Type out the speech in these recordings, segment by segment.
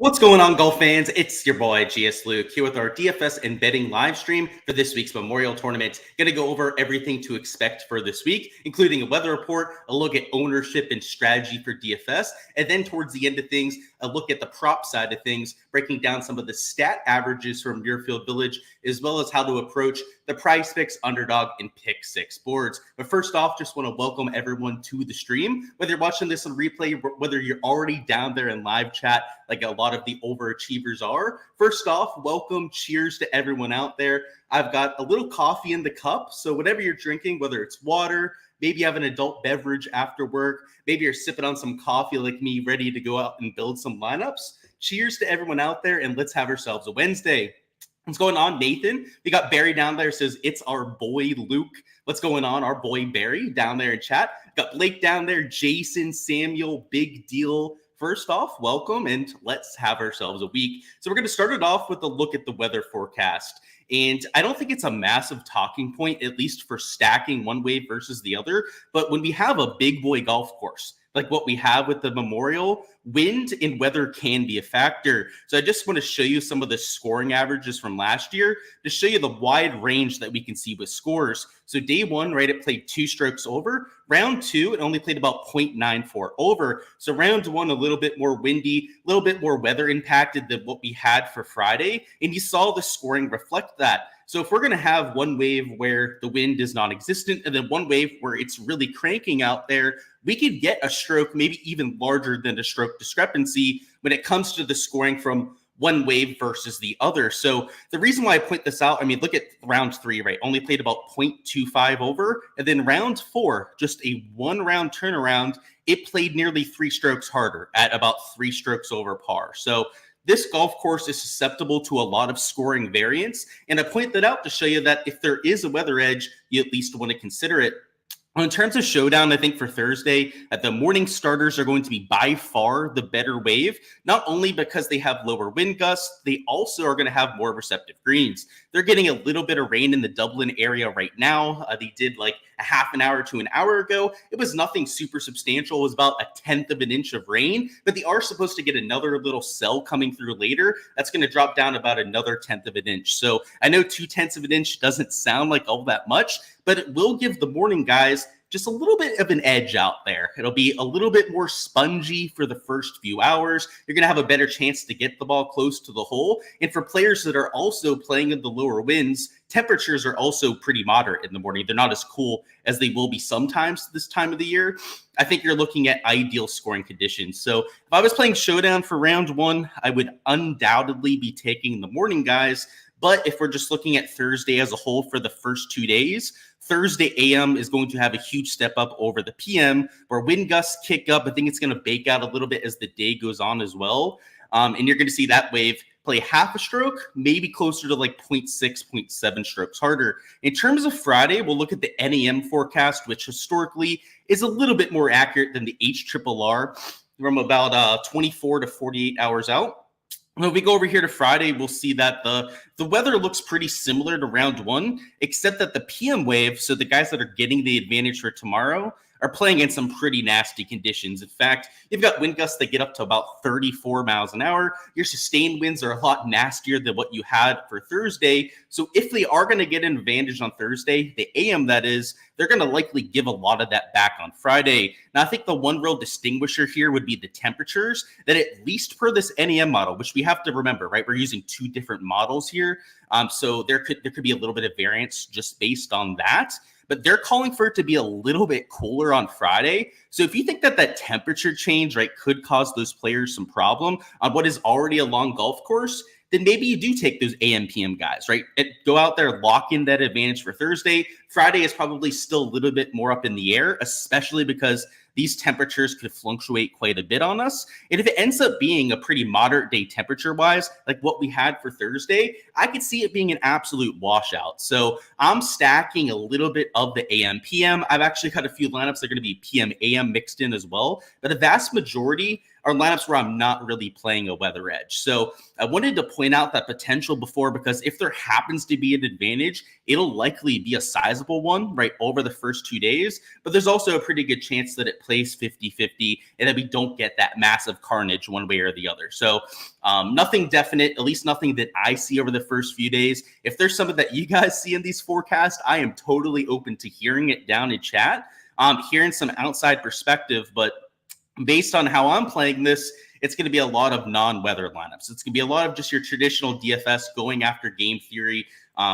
What's going on, golf fans? It's your boy Gsluke here with our DFS and betting live stream for this week's Memorial Tournament. Going to go over everything to expect for this week, including a weather report, a look at ownership and strategy for DFS, and then towards the end of things, a look at the prop side of things, breaking down some of the stat averages from Muirfield Village, as well as how to approach the Prize Picks, Underdog, and Pick 6 boards. But first off, just want to welcome everyone to the stream. Whether you're watching this on replay, whether you're already down there in live chat, like a lot of the overachievers are. First off, welcome, cheers to everyone out there. I've got a little coffee in the cup, so whatever you're drinking, whether it's water, maybe you have an adult beverage after work, maybe you're sipping on some coffee like me, ready to go out and build some lineups. Cheers to everyone out there, and let's have ourselves a Wednesday. What's going on, Nathan? We got Barry down there, says it's our boy Luke. What's going on, our boy Barry down there in chat? Got Blake down there, Jason, Samuel, big deal. First off, welcome, and let's have ourselves a week. So we're going to start it off with a look at the weather forecast. And I don't think it's a massive talking point, at least for stacking one wave versus the other. But when we have a big boy golf course, like what we have with the Memorial, wind and weather can be a factor. So I just want to show you some of the scoring averages from last year to show you the wide range that we can see with scores. So day one, right, it played 2 strokes over. Round 2, it only played about 0.94 over. So round 1, a little bit more windy, a little bit more weather impacted than what we had for Friday. And you saw the scoring reflect that. So if we're going to have one wave where the wind is non-existent and then one wave where it's really cranking out there, we could get a stroke, maybe even larger than a stroke discrepancy when it comes to the scoring from one wave versus the other. So the reason why I point this out, I mean, look at round 3, right? Only played about 0.25 over. And then round 4, just a 1-round turnaround, it played nearly 3 strokes harder at about 3 strokes over par. So this golf course is susceptible to a lot of scoring variance. And I point that out to show you that if there is a weather edge, you at least want to consider it. In terms of showdown, I think for Thursday, the morning starters are going to be by far the better wave, not only because they have lower wind gusts, they also are going to have more receptive greens. They're getting a little bit of rain in the Dublin area right now. They did like a half an hour to an hour ago. It was nothing super substantial. It was about 1/10 of an inch of rain, but they are supposed to get another little cell coming through later. That's going to drop down about another 1/10 of an inch. So I know 2/10 of an inch doesn't sound like all that much, but it will give the morning guys just a little bit of an edge out there. It'll be a little bit more spongy for the first few hours. You're going to have a better chance to get the ball close to the hole. And for players that are also playing in the lower winds, temperatures are also pretty moderate in the morning. They're not as cool as they will be sometimes this time of the year. I think you're looking at ideal scoring conditions. So if I was playing showdown for round 1, I would undoubtedly be taking the morning guys. But if we're just looking at Thursday as a whole for the first 2 days, Thursday AM is going to have a huge step up over the PM where wind gusts kick up. I think it's going to bake out a little bit as the day goes on as well. And you're going to see that wave play half a stroke, maybe closer to like 0.6, 0.7 strokes harder. In terms of Friday, we'll look at the NAM forecast, which historically is a little bit more accurate than the HRRR from about 24 to 48 hours out. When we go over here to Friday, we'll see that the weather looks pretty similar to round 1, except that the PM wave, so the guys that are getting the advantage for tomorrow, are playing in some pretty nasty conditions. In fact, you've got wind gusts that get up to about 34 miles an hour. Your sustained winds are a lot nastier than what you had for Thursday. So if they are going to get an advantage on Thursday, the AM that is, they're going to likely give a lot of that back on Friday. Now, I think the one real distinguisher here would be the temperatures that at least per this NAM model, which we have to remember, right? We're using 2 different models here. So there could be a little bit of variance just based on that. But they're calling for it to be a little bit cooler on Friday. So if you think that that temperature change, right, could cause those players some problem on what is already a long golf course, then maybe you do take those AM, PM guys, right? Go out there, lock in that advantage for Thursday. Friday is probably still a little bit more up in the air, especially because these temperatures could fluctuate quite a bit on us. And if it ends up being a pretty moderate day temperature-wise, like what we had for Thursday, I could see it being an absolute washout. So I'm stacking a little bit of the AM, PM. I've actually got a few lineups that are going to be PM, AM mixed in as well. But a vast majority are lineups where I'm not really playing a weather edge. So I wanted to point out that potential before, because if there happens to be an advantage, it'll likely be a sizable sizable one, right, over the first 2 days. But there's also a pretty good chance that it plays 50-50 and that we don't get that massive carnage one way or the other. So nothing definite, at least nothing that I see over the first few days. If there's something that you guys see in these forecasts, I am totally open to hearing it down in chat, hearing some outside perspective. But based on how I'm playing this, it's going to be a lot of non-weather lineups. It's going to be a lot of just your traditional DFS going after game theory,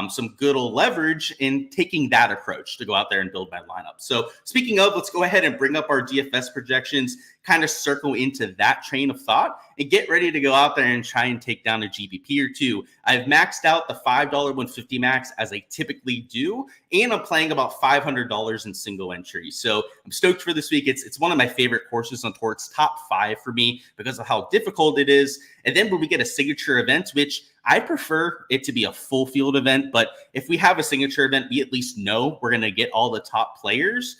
some good old leverage, and taking that approach to go out there and build my lineup. So speaking of, let's go ahead and bring up our DFS projections, kind of circle into that train of thought, and get ready to go out there and try and take down a GPP or two. I've maxed out the $5 150 max as I typically do, and I'm playing about $500 in single entries. So I'm stoked for this week. It's one of my favorite courses on tour. It's top 5 for me because of how difficult it is. And then when we get a signature event, which I prefer it to be a full field event, but if we have a signature event, we at least know we're going to get all the top players.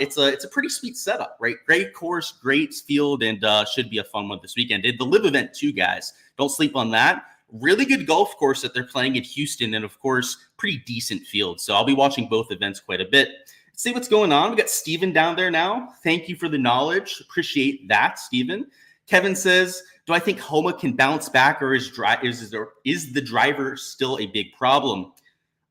It's a pretty sweet setup, right? Great course, great field, and should be a fun one this weekend. And the live event too, guys. Don't sleep on that. Really good golf course that they're playing in Houston, and of course, pretty decent field. So I'll be watching both events quite a bit. Let's see what's going on. We got Steven down there now. Thank you for the knowledge. Appreciate that, Steven. Kevin says, do I think Homa can bounce back, or is the driver still a big problem?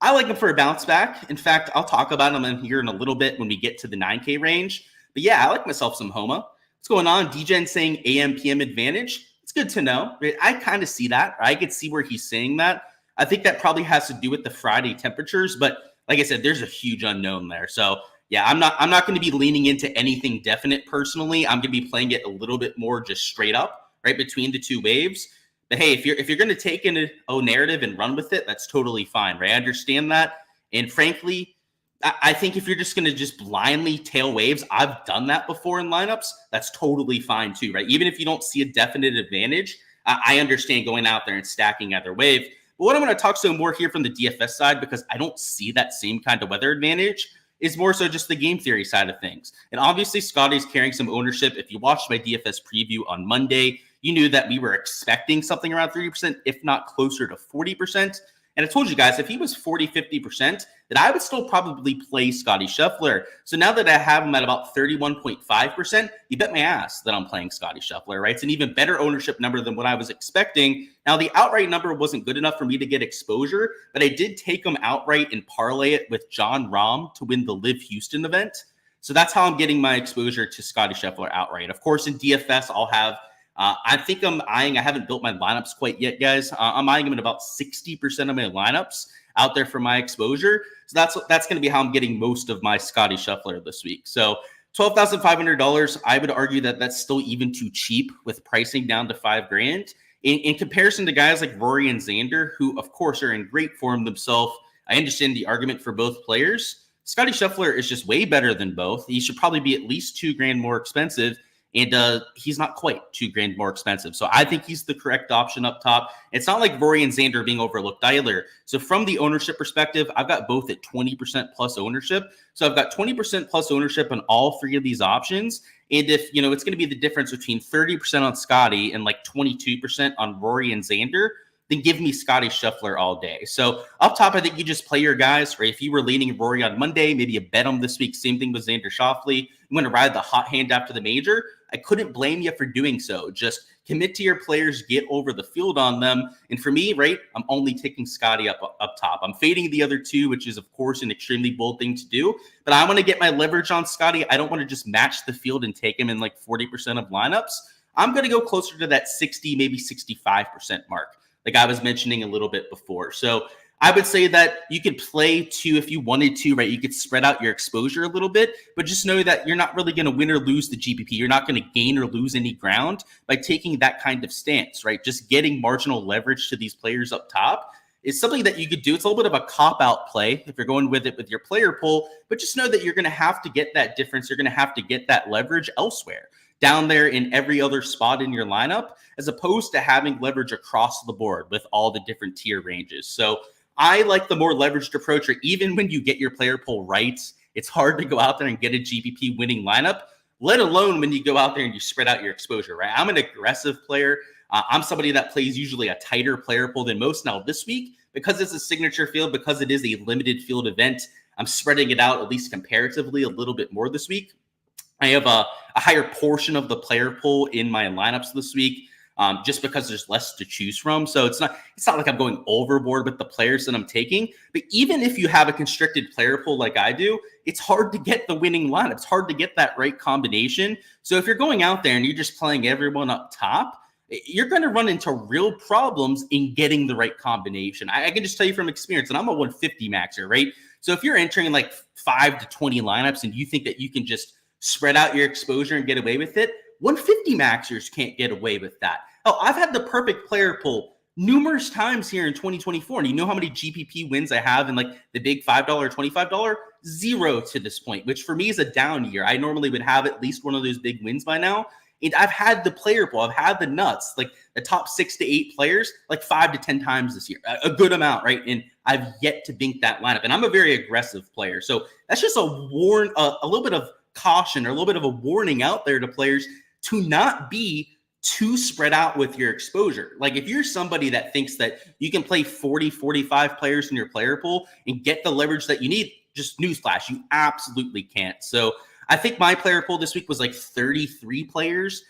I like him for a bounce back. In fact, I'll talk about him in here in a little bit when we get to the 9K range. But yeah, I like myself some Homa. What's going on? DJN saying AM, PM advantage. It's good to know. I kind of see that. I could see where he's saying that. I think that probably has to do with the Friday temperatures. But like I said, there's a huge unknown there. So yeah, I'm not going to be leaning into anything definite personally. I'm going to be playing it a little bit more just straight up, right, between the two waves. But hey, if you're going to take a narrative and run with it, that's totally fine, right? I understand that. And frankly, I think if you're just going to just blindly tail waves, I've done that before in lineups. That's totally fine too, right? Even if you don't see a definite advantage, I understand going out there and stacking either wave. But what I'm going to talk some more here from the DFS side, because I don't see that same kind of weather advantage, is more so just the game theory side of things. And obviously, Scotty's carrying some ownership. If you watched my DFS preview on Monday, you knew that we were expecting something around 30%, if not closer to 40%. And I told you guys, if he was 40, 50%, then I would still probably play Scotty Scheffler. So now that I have him at about 31.5%, you bet my ass that I'm playing Scotty Scheffler, right? It's an even better ownership number than what I was expecting. Now, the outright number wasn't good enough for me to get exposure, but I did take him outright and parlay it with John Rahm to win the Live Houston event. So that's how I'm getting my exposure to Scotty Scheffler outright. Of course, in DFS, I'll have I think I'm eyeing, I haven't built my lineups quite yet, guys. I'm eyeing them at about 60% of my lineups out there for my exposure. So that's going to be how I'm getting most of my Scotty Scheffler this week. So $12,500, I would argue that that's still even too cheap with pricing down to $5,000. In comparison to guys like Rory and Xander, who of course are in great form themselves. I understand the argument for both players. Scotty Scheffler is just way better than both. He should probably be at least $2,000 more expensive. And he's not quite $2,000 more expensive. So I think he's the correct option up top. It's not like Rory and Xander are being overlooked either. So from the ownership perspective, I've got both at 20% plus ownership. So I've got 20% plus ownership on all three of these options. And if, it's going to be the difference between 30% on Scotty and like 22% on Rory and Xander, then give me Scotty Scheffler all day. So up top, I think you just play your guys, right? If you were leaning Rory on Monday, maybe you bet him this week. Same thing with Xander Schauffele. You want to ride the hot hand after the major. I couldn't blame you for doing so. Just commit to your players, get over the field on them. And for me, right, I'm only taking Scotty up top. I'm fading the other two, which is, of course, an extremely bold thing to do. But I want to get my leverage on Scotty. I don't want to just match the field and take him in like 40% of lineups. I'm going to go closer to that 60, maybe 65% mark, like I was mentioning a little bit before. So I would say that you could play two if you wanted to, right? You could spread out your exposure a little bit, but just know that you're not really going to win or lose the GPP. You're not going to gain or lose any ground by taking that kind of stance, right? Just getting marginal leverage to these players up top is something that you could do. It's a little bit of a cop-out play if you're going with it with your player pool, but just know that you're going to have to get that difference. You're going to have to get that leverage elsewhere, down there in every other spot in your lineup, as opposed to having leverage across the board with all the different tier ranges. So I like the more leveraged approach, or even when you get your player pool right, it's hard to go out there and get a GPP winning lineup, let alone when you go out there and you spread out your exposure, right? I'm an aggressive player. I'm somebody that plays usually a tighter player pool than most. Now this week, because it's a signature field, because it is a limited field event, I'm spreading it out, at least comparatively, a little bit more this week. I have a higher portion of the player pool in my lineups this week, just because there's less to choose from. So it's not like I'm going overboard with the players that I'm taking. But even if you have a constricted player pool like I do, it's hard to get the winning lineup. It's hard to get that right combination. So if you're going out there and you're just playing everyone up top, you're going to run into real problems in getting the right combination. I can just tell you from experience, and I'm a 150 maxer, right? So if you're entering like 5 to 20 lineups and you think that you can just spread out your exposure and get away with it, 150 maxers can't get away with that. Oh, I've had the perfect player pool numerous times here in 2024. And you know how many GPP wins I have in like the big $5, $25? 0 to this point, which for me is a down year. I normally would have at least one of those big wins by now. And I've had the player pool, I've had the nuts, like the top 6 to 8 players, like 5 to 10 times this year, a good amount, right? And I've yet to bink that lineup. And I'm a very aggressive player. So that's just a little bit of caution or a little bit of a warning out there to players to not be too spread out with your exposure. Like if you're somebody that thinks that you can play 40, 45 players in your player pool and get the leverage that you need, just newsflash, you absolutely can't. So I think my player pool this week was like 33 players,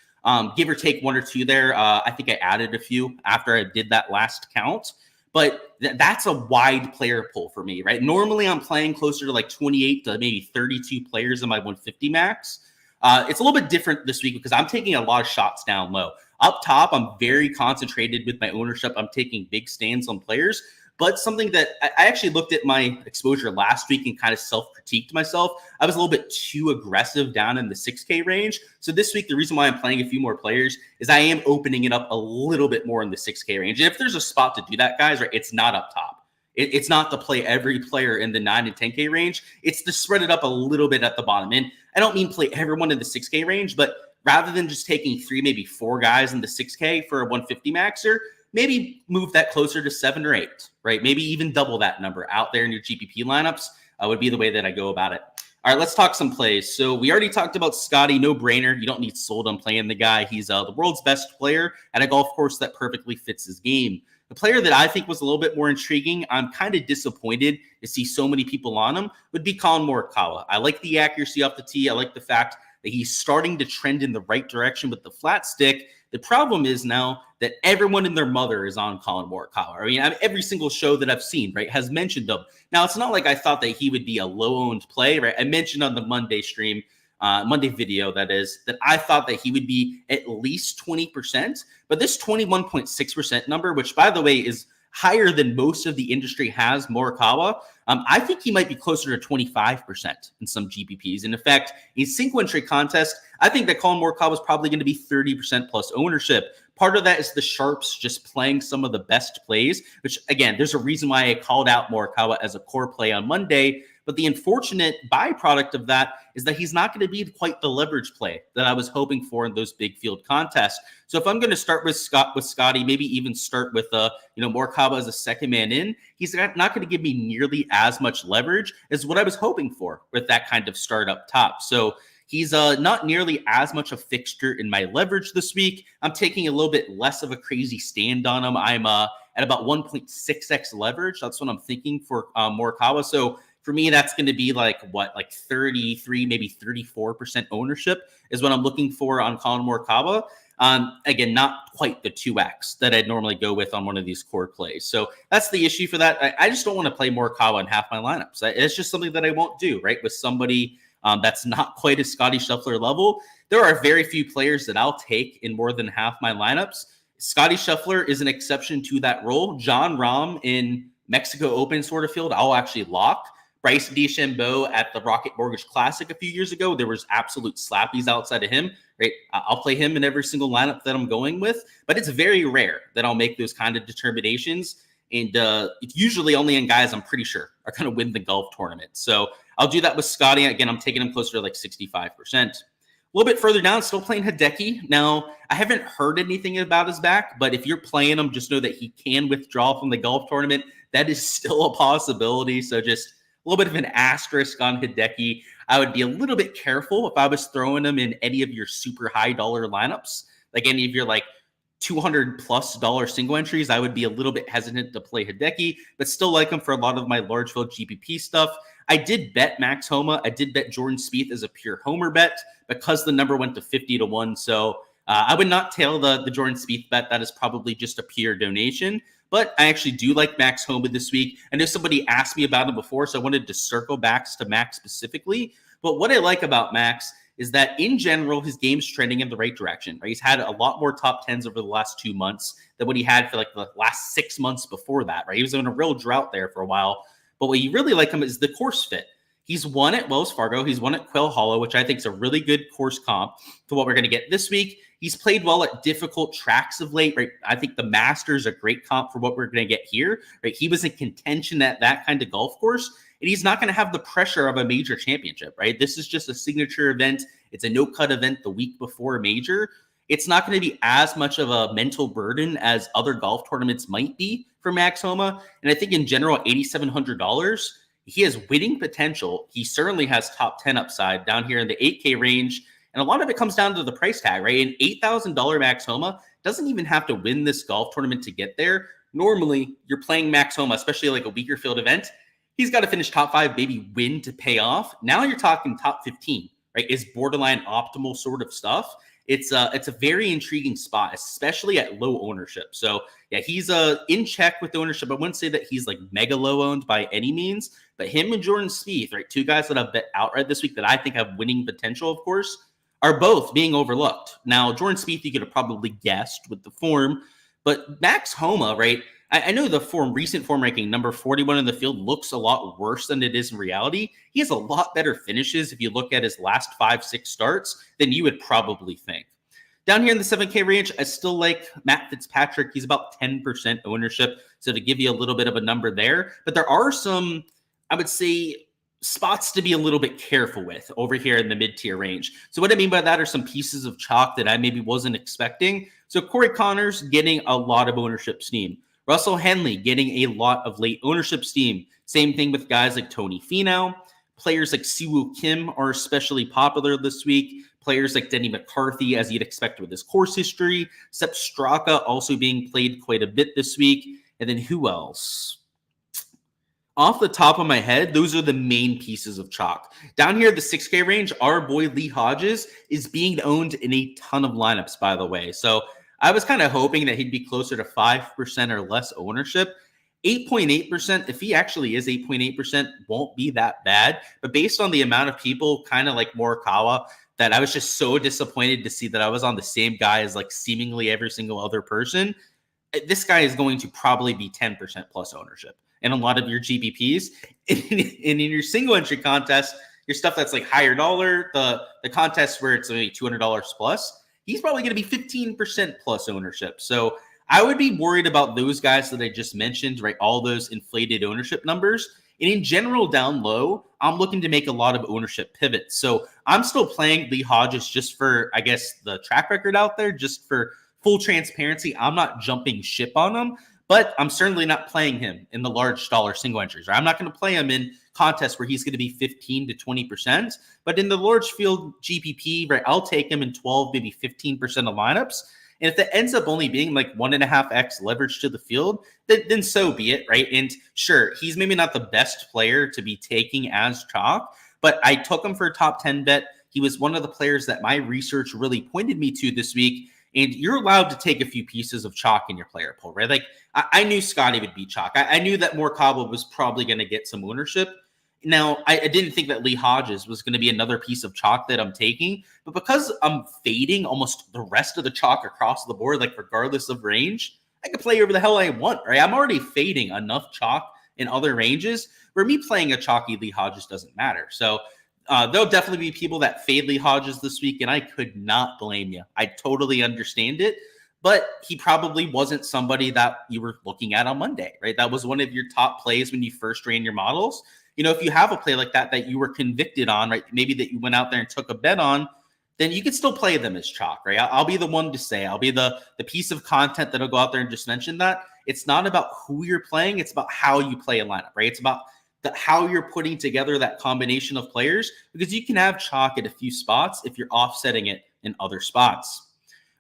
give or take 1 or 2 there. I think I added a few after I did that last count. But that's a wide player pool for me, right? Normally, I'm playing closer to like 28 to maybe 32 players in my 150 max. It's a little bit different this week because I'm taking a lot of shots down low. Up top, I'm very concentrated with my ownership. I'm taking big stands on players. But something that I actually looked at my exposure last week and kind of self-critiqued myself. I was a little bit too aggressive down in the 6K range. So this week, the reason why I'm playing a few more players is I am opening it up a little bit more in the 6K range. And if there's a spot to do that, guys, right, it's not up top. It's not to play every player in the 9 and 10K range. It's to spread it up a little bit at the bottom. And I don't mean play everyone in the 6K range, but rather than just taking 3, maybe 4 guys in the 6K for a 150 maxer, maybe move that closer to 7 or 8, right? Maybe even double that number out there in your GPP lineups would be the way that I go about it. All right, let's talk some plays. So we already talked about Scotty, no brainer. You don't need sold on playing the guy. He's the world's best player at a golf course that perfectly fits his game. The player that I think was a little bit more intriguing, I'm kind of disappointed to see so many people on him, would be Collin Morikawa. I like the accuracy off the tee. I like the fact that he's starting to trend in the right direction with the flat stick. The problem is now that everyone and their mother is on Collin Morikawa. I mean, every single show that I've seen, right, has mentioned him. Now, it's not like I thought that he would be a low-owned play, right? I mentioned on the Monday stream, Monday video, that is, that I thought that he would be at least 20%. But this 21.6% number, which, by the way, is higher than most of the industry has Morikawa, I think he might be closer to 25% in some GPPs. And in fact, in single entry contest, I think that Collin Morikawa is probably going to be 30% plus ownership. Part of that is the sharps just playing some of the best plays, which, again, there's a reason why I called out Morikawa as a core play on Monday. But the unfortunate byproduct of that is that he's not going to be quite the leverage play that I was hoping for in those big field contests. So if I'm going to start with Scotty, maybe even start with Morikawa as a second man in, he's not going to give me nearly as much leverage as what I was hoping for with that kind of start up top. So he's not nearly as much a fixture in my leverage this week. I'm taking a little bit less of a crazy stand on him. I'm at about 1.6x leverage. That's what I'm thinking for Morikawa. So for me, that's going to be like 33, maybe 34% ownership is what I'm looking for on Collin Morikawa. Again, not quite the 2x that I'd normally go with on one of these core plays. So that's the issue for that. I just don't want to play Morikawa in half my lineups. It's just something that I won't do, right? With somebody that's not quite a Scotty Scheffler level. There are very few players that I'll take in more than half my lineups. Scotty Scheffler is an exception to that rule. John Rahm in Mexico Open sort of field, I'll actually lock. Bryce DeChambeau at the Rocket Mortgage Classic a few years ago, there was absolute slappies outside of him, right? I'll play him in every single lineup that I'm going with, but it's very rare that I'll make those kind of determinations. And it's usually only in guys I'm pretty sure are going to win the golf tournament. So I'll do that with Scotty. Again, I'm taking him closer to like 65%. A little bit further down, still playing Hideki. Now, I haven't heard anything about his back, but if you're playing him, just know that he can withdraw from the golf tournament. That is still a possibility. So just a little bit of an asterisk on Hideki. I would be a little bit careful if I was throwing him in any of your super high dollar lineups, like any of your like $200+ single entries. I would be a little bit hesitant to play Hideki, but still like him for a lot of my large field GPP stuff. I did bet Max Homa. I did bet Jordan Spieth as a pure homer bet because the number went to 50-1. So I would not tail the Jordan Spieth bet. That is probably just a pure donation. But I actually do like Max Homa this week. I know somebody asked me about him before, so I wanted to circle back to Max specifically. But what I like about Max is that in general, his game's trending in the right direction. Right? He's had a lot more top 10s over the last 2 months than what he had for like the last 6 months before that. Right? He was in a real drought there for a while. But what you really like him is the course fit. He's won at Wells Fargo. He's won at Quail Hollow, which I think is a really good course comp to what we're going to get this week. He's played well at difficult tracks of late, right? I think the Masters are a great comp for what we're going to get here, right? He was in contention at that kind of golf course, and he's not going to have the pressure of a major championship, right? This is just a signature event. It's a no-cut event the week before a major. It's not going to be as much of a mental burden as other golf tournaments might be for Max Homa. And I think in general, $8,700, he has winning potential. He certainly has top 10 upside down here in the 8K range. And a lot of it comes down to the price tag, right? An $8,000 Max Homa doesn't even have to win this golf tournament to get there. Normally, you're playing Max Homa, especially like a Weekfield event. He's got to finish top 5, maybe win to pay off. Now you're talking top 15, right? Is borderline optimal sort of stuff. It's a very intriguing spot, especially at low ownership. So yeah, he's in check with the ownership. I wouldn't say that he's like mega low owned by any means, but him and Jordan Spieth, right, two guys that I've bet outright this week that I think have winning potential, of course, are both being overlooked. Now, Jordan Spieth, you could have probably guessed with the form, but Max Homa, right? I know the recent form ranking, number 41 in the field, looks a lot worse than it is in reality. He has a lot better finishes if you look at his last 5-6 starts than you would probably think. Down here in the 7K range, I still like Matt Fitzpatrick. He's about 10% ownership, so to give you a little bit of a number there. But there are some, I would say, spots to be a little bit careful with over here in the mid-tier range. So what I mean by that are some pieces of chalk that I maybe wasn't expecting. So Corey Connors getting a lot of ownership steam. Russell Henley getting a lot of late ownership steam. Same thing with guys like Tony Finau. Players like Siwoo Kim are especially popular this week. Players like Denny McCarthy, as you'd expect with his course history. Sepp Straka also being played quite a bit this week. And then who else? Off the top of my head, those are the main pieces of chalk. Down here, the 6K range, our boy Lee Hodges is being owned in a ton of lineups, by the way. So I was kind of hoping that he'd be closer to 5% or less ownership. 8.8%, if he actually is 8.8%, won't be that bad. But based on the amount of people, kind of like Morikawa, that I was just so disappointed to see that I was on the same guy as like seemingly every single other person. This guy is going to probably be 10% plus ownership in a lot of your GPPs. And in your single entry contest, your stuff that's like higher dollar, the contest where it's only $200 plus, he's probably going to be 15% plus ownership. So I would be worried about those guys that I just mentioned, right? All those inflated ownership numbers. And in general, down low, I'm looking to make a lot of ownership pivots. So I'm still playing Lee Hodges just for, I guess, the track record out there, just for full transparency. I'm not jumping ship on him, but I'm certainly not playing him in the large dollar single entries. Right? I'm not going to play him in contests where he's going to be 15 to 20%, but in the large field GPP, right, I'll take him in 12, maybe 15% of lineups. And if that ends up only being like 1.5x leverage to the field, then so be it, right? And sure, he's maybe not the best player to be taking as chalk, but I took him for a top 10 bet. He was one of the players that my research really pointed me to this week. And you're allowed to take a few pieces of chalk in your player pool, right? Like I knew Scotty would be chalk. I knew that Morikawa was probably going to get some ownership. Now, I didn't think that Lee Hodges was going to be another piece of chalk that I'm taking, but because I'm fading almost the rest of the chalk across the board, like regardless of range, I can play whoever the hell I want, right? I'm already fading enough chalk in other ranges where me playing a chalky Lee Hodges doesn't matter. So there'll definitely be people that fade Lee Hodges this week, and I could not blame you. I totally understand it, but he probably wasn't somebody that you were looking at on Monday, right? That was one of your top plays when you first ran your models. You know, if you have a play like that you were convicted on, right, maybe that you went out there and took a bet on, then you can still play them as chalk, right? I'll be the one to say, I'll be the piece of content that'll go out there and just mention that. It's not about who you're playing. It's about how you play a lineup, right? It's about how you're putting together that combination of players, because you can have chalk at a few spots if you're offsetting it in other spots.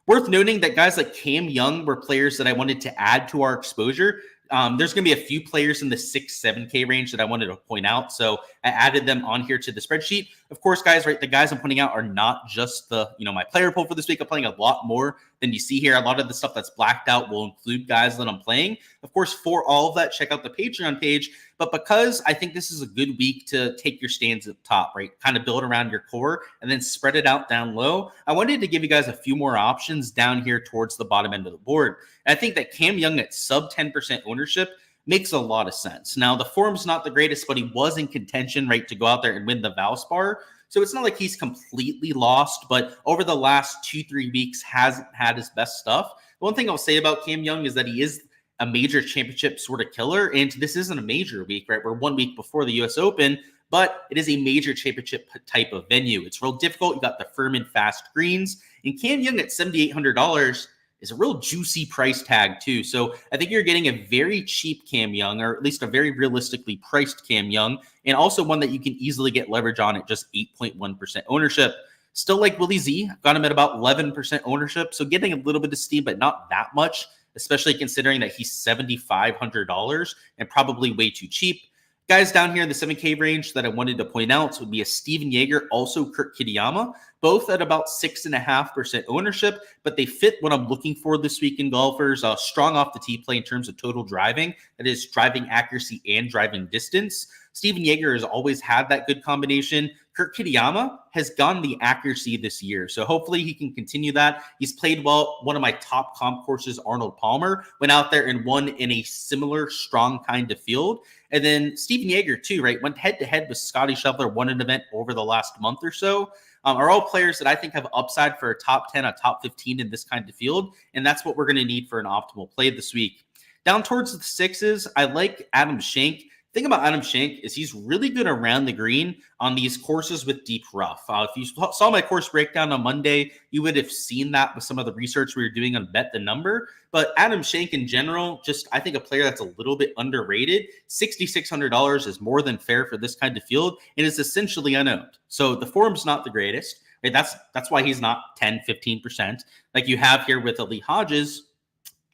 Worth noting that guys like Cam Young were players that I wanted to add to our exposure. There's going to be a few players in the 6-7K range that I wanted to point out. So I added them on here to the spreadsheet. Of course, guys, right, the guys I'm pointing out are not just my player pool for this week. I'm playing a lot more than you see here. A lot of the stuff that's blacked out will include guys that I'm playing. Of course, for all of that, check out the Patreon page. But because I think this is a good week to take your stands at the top, right, kind of build around your core and then spread it out down low, I wanted to give you guys a few more options down here towards the bottom end of the board. And I think that Cam Young at sub 10% ownership makes a lot of sense. Now, the form's not the greatest, but he was in contention, right, to go out there and win the Valspar. So it's not like he's completely lost, but over the last 2-3 weeks hasn't had his best stuff. The one thing I'll say about Cam Young is that he is a major championship sort of killer. And this isn't a major week, right? We're 1 week before the US Open, but it is a major championship type of venue. It's real difficult. You got the firm and fast greens. And Cam Young at $7,800 is a real juicy price tag too. So I think you're getting a very cheap Cam Young, or at least a very realistically priced Cam Young, and also one that you can easily get leverage on at just 8.1% ownership. Still like Willie Z, got him at about 11% ownership. So getting a little bit of steam, but not that much, especially considering that he's $7,500 and probably way too cheap. Guys down here in the 7K range that I wanted to point out would be a Steven Yeager, also Kurt Kitayama, both at about 6.5% ownership, but they fit what I'm looking for this week in golfers. Strong off the tee play in terms of total driving, that is driving accuracy and driving distance. Steven Yeager has always had that good combination. Kurt Kitayama has gotten the accuracy this year, so hopefully he can continue that. He's played well. One of my top comp courses, Arnold Palmer, went out there and won in a similar strong kind of field. And then Steven Yeager too, right? Went head-to-head with Scotty Scheffler, won an event over the last month or so. Are all players that I think have upside for a top 10, a top 15 in this kind of field, and that's what we're going to need for an optimal play this week. Down towards the sixes, I like Adam Schenk. The thing about Adam Schenk is he's really good around the green on these courses with deep rough. If you saw my course breakdown on Monday, you would have seen that with some of the research we were doing on Bet the Number. But Adam Schenk in general, just I think a player that's a little bit underrated. $6,600 is more than fair for this kind of field and is essentially unowned. So the form's not the greatest. Right? That's why he's not 10, 15% like you have here with Ali Hodges.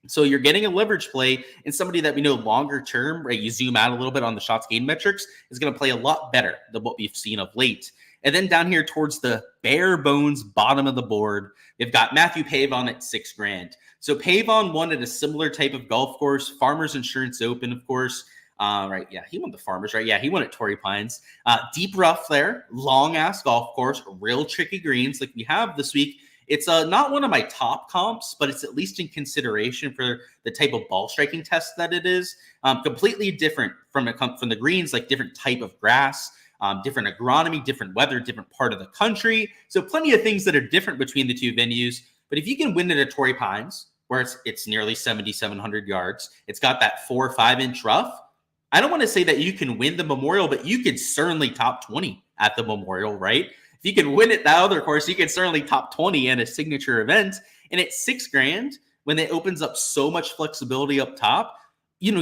So you're getting a leverage play and somebody that we know longer term, right? You zoom out a little bit on the shots gained metrics is going to play a lot better than what we've seen of late. And then down here towards the bare bones bottom of the board, they've got Matthew Pavon at $6,000. So Pavon won at a similar type of golf course, Farmers Insurance Open, of course. Right. Yeah. He won the Farmers, right? Yeah. He won at Torrey Pines. Deep rough there, long ass golf course, real tricky greens like we have this week. It's not one of my top comps, but it's at least in consideration for the type of ball striking test that it is. Completely different from the greens, like different type of grass, different agronomy, different weather, different part of the country. So plenty of things that are different between the two venues. But if you can win it at Torrey Pines, where it's nearly 7,700 yards, it's got that 4 or 5 inch rough. I don't want to say that you can win the Memorial, but you could certainly top 20 at the Memorial, right? If you can win it that other course, you can certainly top 20 in a signature event. And at $6,000, when it opens up so much flexibility up top,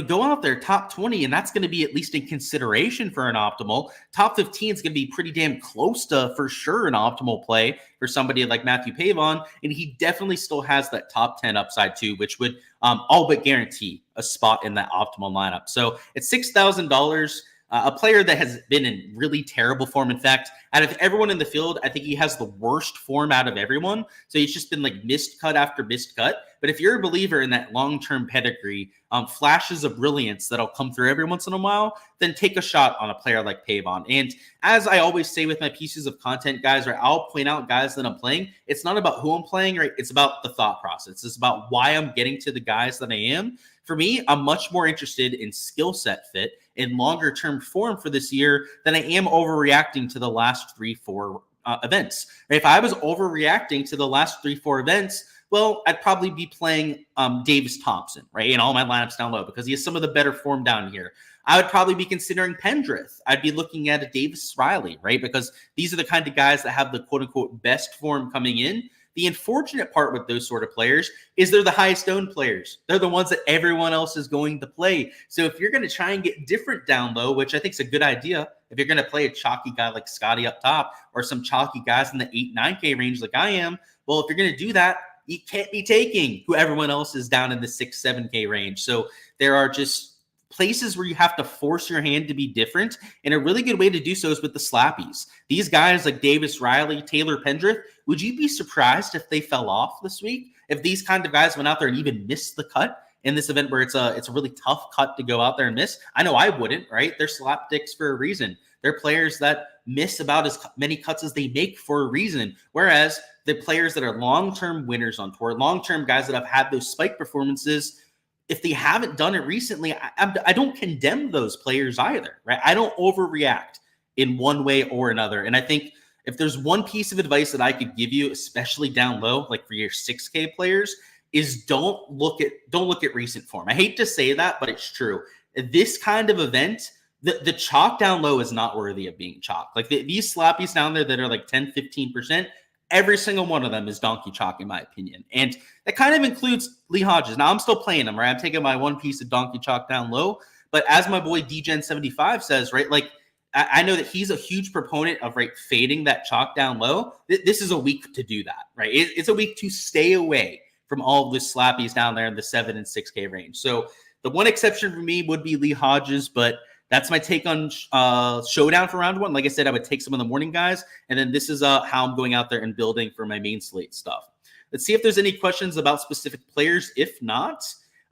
go out there top 20, and that's going to be at least in consideration for an optimal. Top 15 is going to be pretty damn close to, for sure, an optimal play for somebody like Matthew Pavon. And he definitely still has that top 10 upside too, which would all but guarantee a spot in that optimal lineup. So at $6,000, a player that has been in really terrible form. In fact, out of everyone in the field, I think he has the worst form out of everyone. So he's just been like missed cut after missed cut. But if you're a believer in that long-term pedigree, flashes of brilliance that'll come through every once in a while, then take a shot on a player like Pavon. And as I always say with my pieces of content, guys, right, I'll point out guys that I'm playing. It's not about who I'm playing, right? It's about the thought process. It's about why I'm getting to the guys that I am. For me, I'm much more interested in skill set fit and longer term form for this year than I am overreacting to the last 3-4 events. If I was overreacting to the last 3-4 events, well, I'd probably be playing Davis Thompson, right, in all my lineups down low because he has some of the better form down here. I would probably be considering Pendrith. I'd be looking at a Davis Riley, right, because these are the kind of guys that have the quote-unquote best form coming in. The unfortunate part with those sort of players is they're the highest owned players. They're the ones that everyone else is going to play. So if you're going to try and get different down low, which I think is a good idea, if you're going to play a chalky guy like Scotty up top or some chalky guys in the 8-9K range like I am, well, if you're going to do that, you can't be taking who everyone else is down in the 6, 7K range. So there are just places where you have to force your hand to be different. And a really good way to do so is with the slappies. These guys like Davis Riley, Taylor Pendrith, would you be surprised if they fell off this week? If these kind of guys went out there and even missed the cut in this event where it's a really tough cut to go out there and miss? I know I wouldn't, right? They're slapdicks for a reason. They're players that miss about as many cuts as they make for a reason. Whereas the players that are long-term winners on tour, long-term guys that have had those spike performances, if they haven't done it recently, I don't condemn those players either, right? I don't overreact in one way or another. And I think if there's one piece of advice that I could give you, especially down low, like for your 6K players, is don't look at recent form. I hate to say that, but it's true. This kind of event, the chalk down low is not worthy of being chalk. Like these slappies down there that are like 10, 15%, every single one of them is donkey chalk, in my opinion. And that kind of includes Lee Hodges. Now, I'm still playing him, right? I'm taking my one piece of donkey chalk down low. But as my boy DGen75 says, right, like I know that he's a huge proponent of, right, fading that chalk down low. This is a week to do that, right? It's a week to stay away from all of the slappies down there in the 7 and 6K range. So the one exception for me would be Lee Hodges, but that's my take on Showdown for round one. Like I said, I would take some of the morning guys, and then this is how I'm going out there and building for my main slate stuff. Let's see if there's any questions about specific players. If not,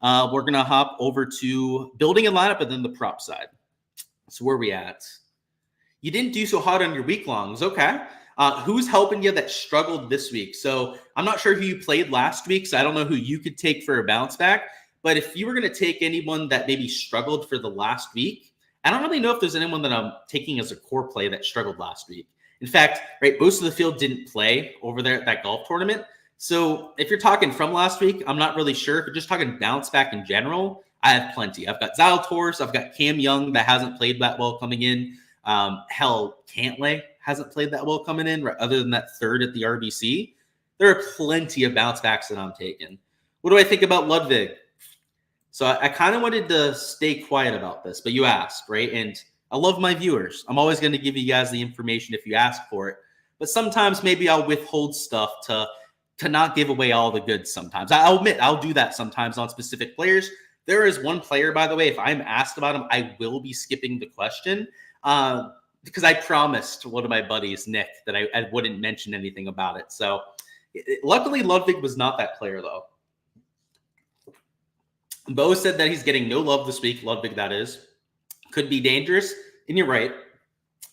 we're going to hop over to building a lineup and then the prop side. So where are we at? You didn't do so hot on your week longs. Okay. Who's helping you that struggled this week? So I'm not sure who you played last week, so I don't know who you could take for a bounce back. But if you were going to take anyone that maybe struggled for the last week, I don't really know if there's anyone that I'm taking as a core play that struggled last week. In fact, right, most of the field didn't play over there at that golf tournament. So if you're talking from last week, I'm not really sure. If you're just talking bounce back in general, I have plenty. I've got Zalatoris. I've got Cam Young that hasn't played that well coming in. Cantlay hasn't played that well coming in, right, other than that third at the RBC. There are plenty of bounce backs that I'm taking. What do I think about Ludwig? So I kind of wanted to stay quiet about this, but you asked, right? And I love my viewers. I'm always going to give you guys the information if you ask for it. But sometimes maybe I'll withhold stuff to not give away all the goods sometimes. I'll admit I'll do that sometimes on specific players. There is one player, by the way, if I'm asked about him, I will be skipping the question because I promised one of my buddies, Nick, that I wouldn't mention anything about it. So luckily, Ludwig was not that player, though. Bo said that he's getting no love this week. Ludwig, that is. Could be dangerous. And you're right.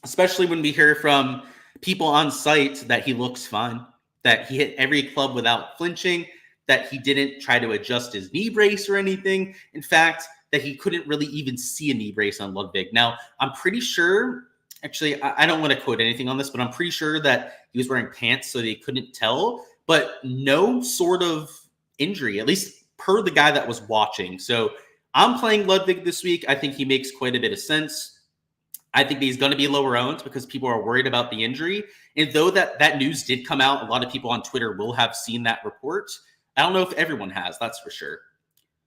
Especially when we hear from people on site that he looks fine, that he hit every club without flinching, that he didn't try to adjust his knee brace or anything. In fact, that he couldn't really even see a knee brace on Ludwig. Now, I'm pretty sure, actually, I don't want to quote anything on this, but I'm pretty sure that he was wearing pants so they couldn't tell, but no sort of injury, at least per the guy that was watching. So I'm playing Ludwig this week. I think he makes quite a bit of sense. I think he's going to be lower owned because people are worried about the injury. And though that news did come out, a lot of people on Twitter will have seen that report. I don't know if everyone has, that's for sure.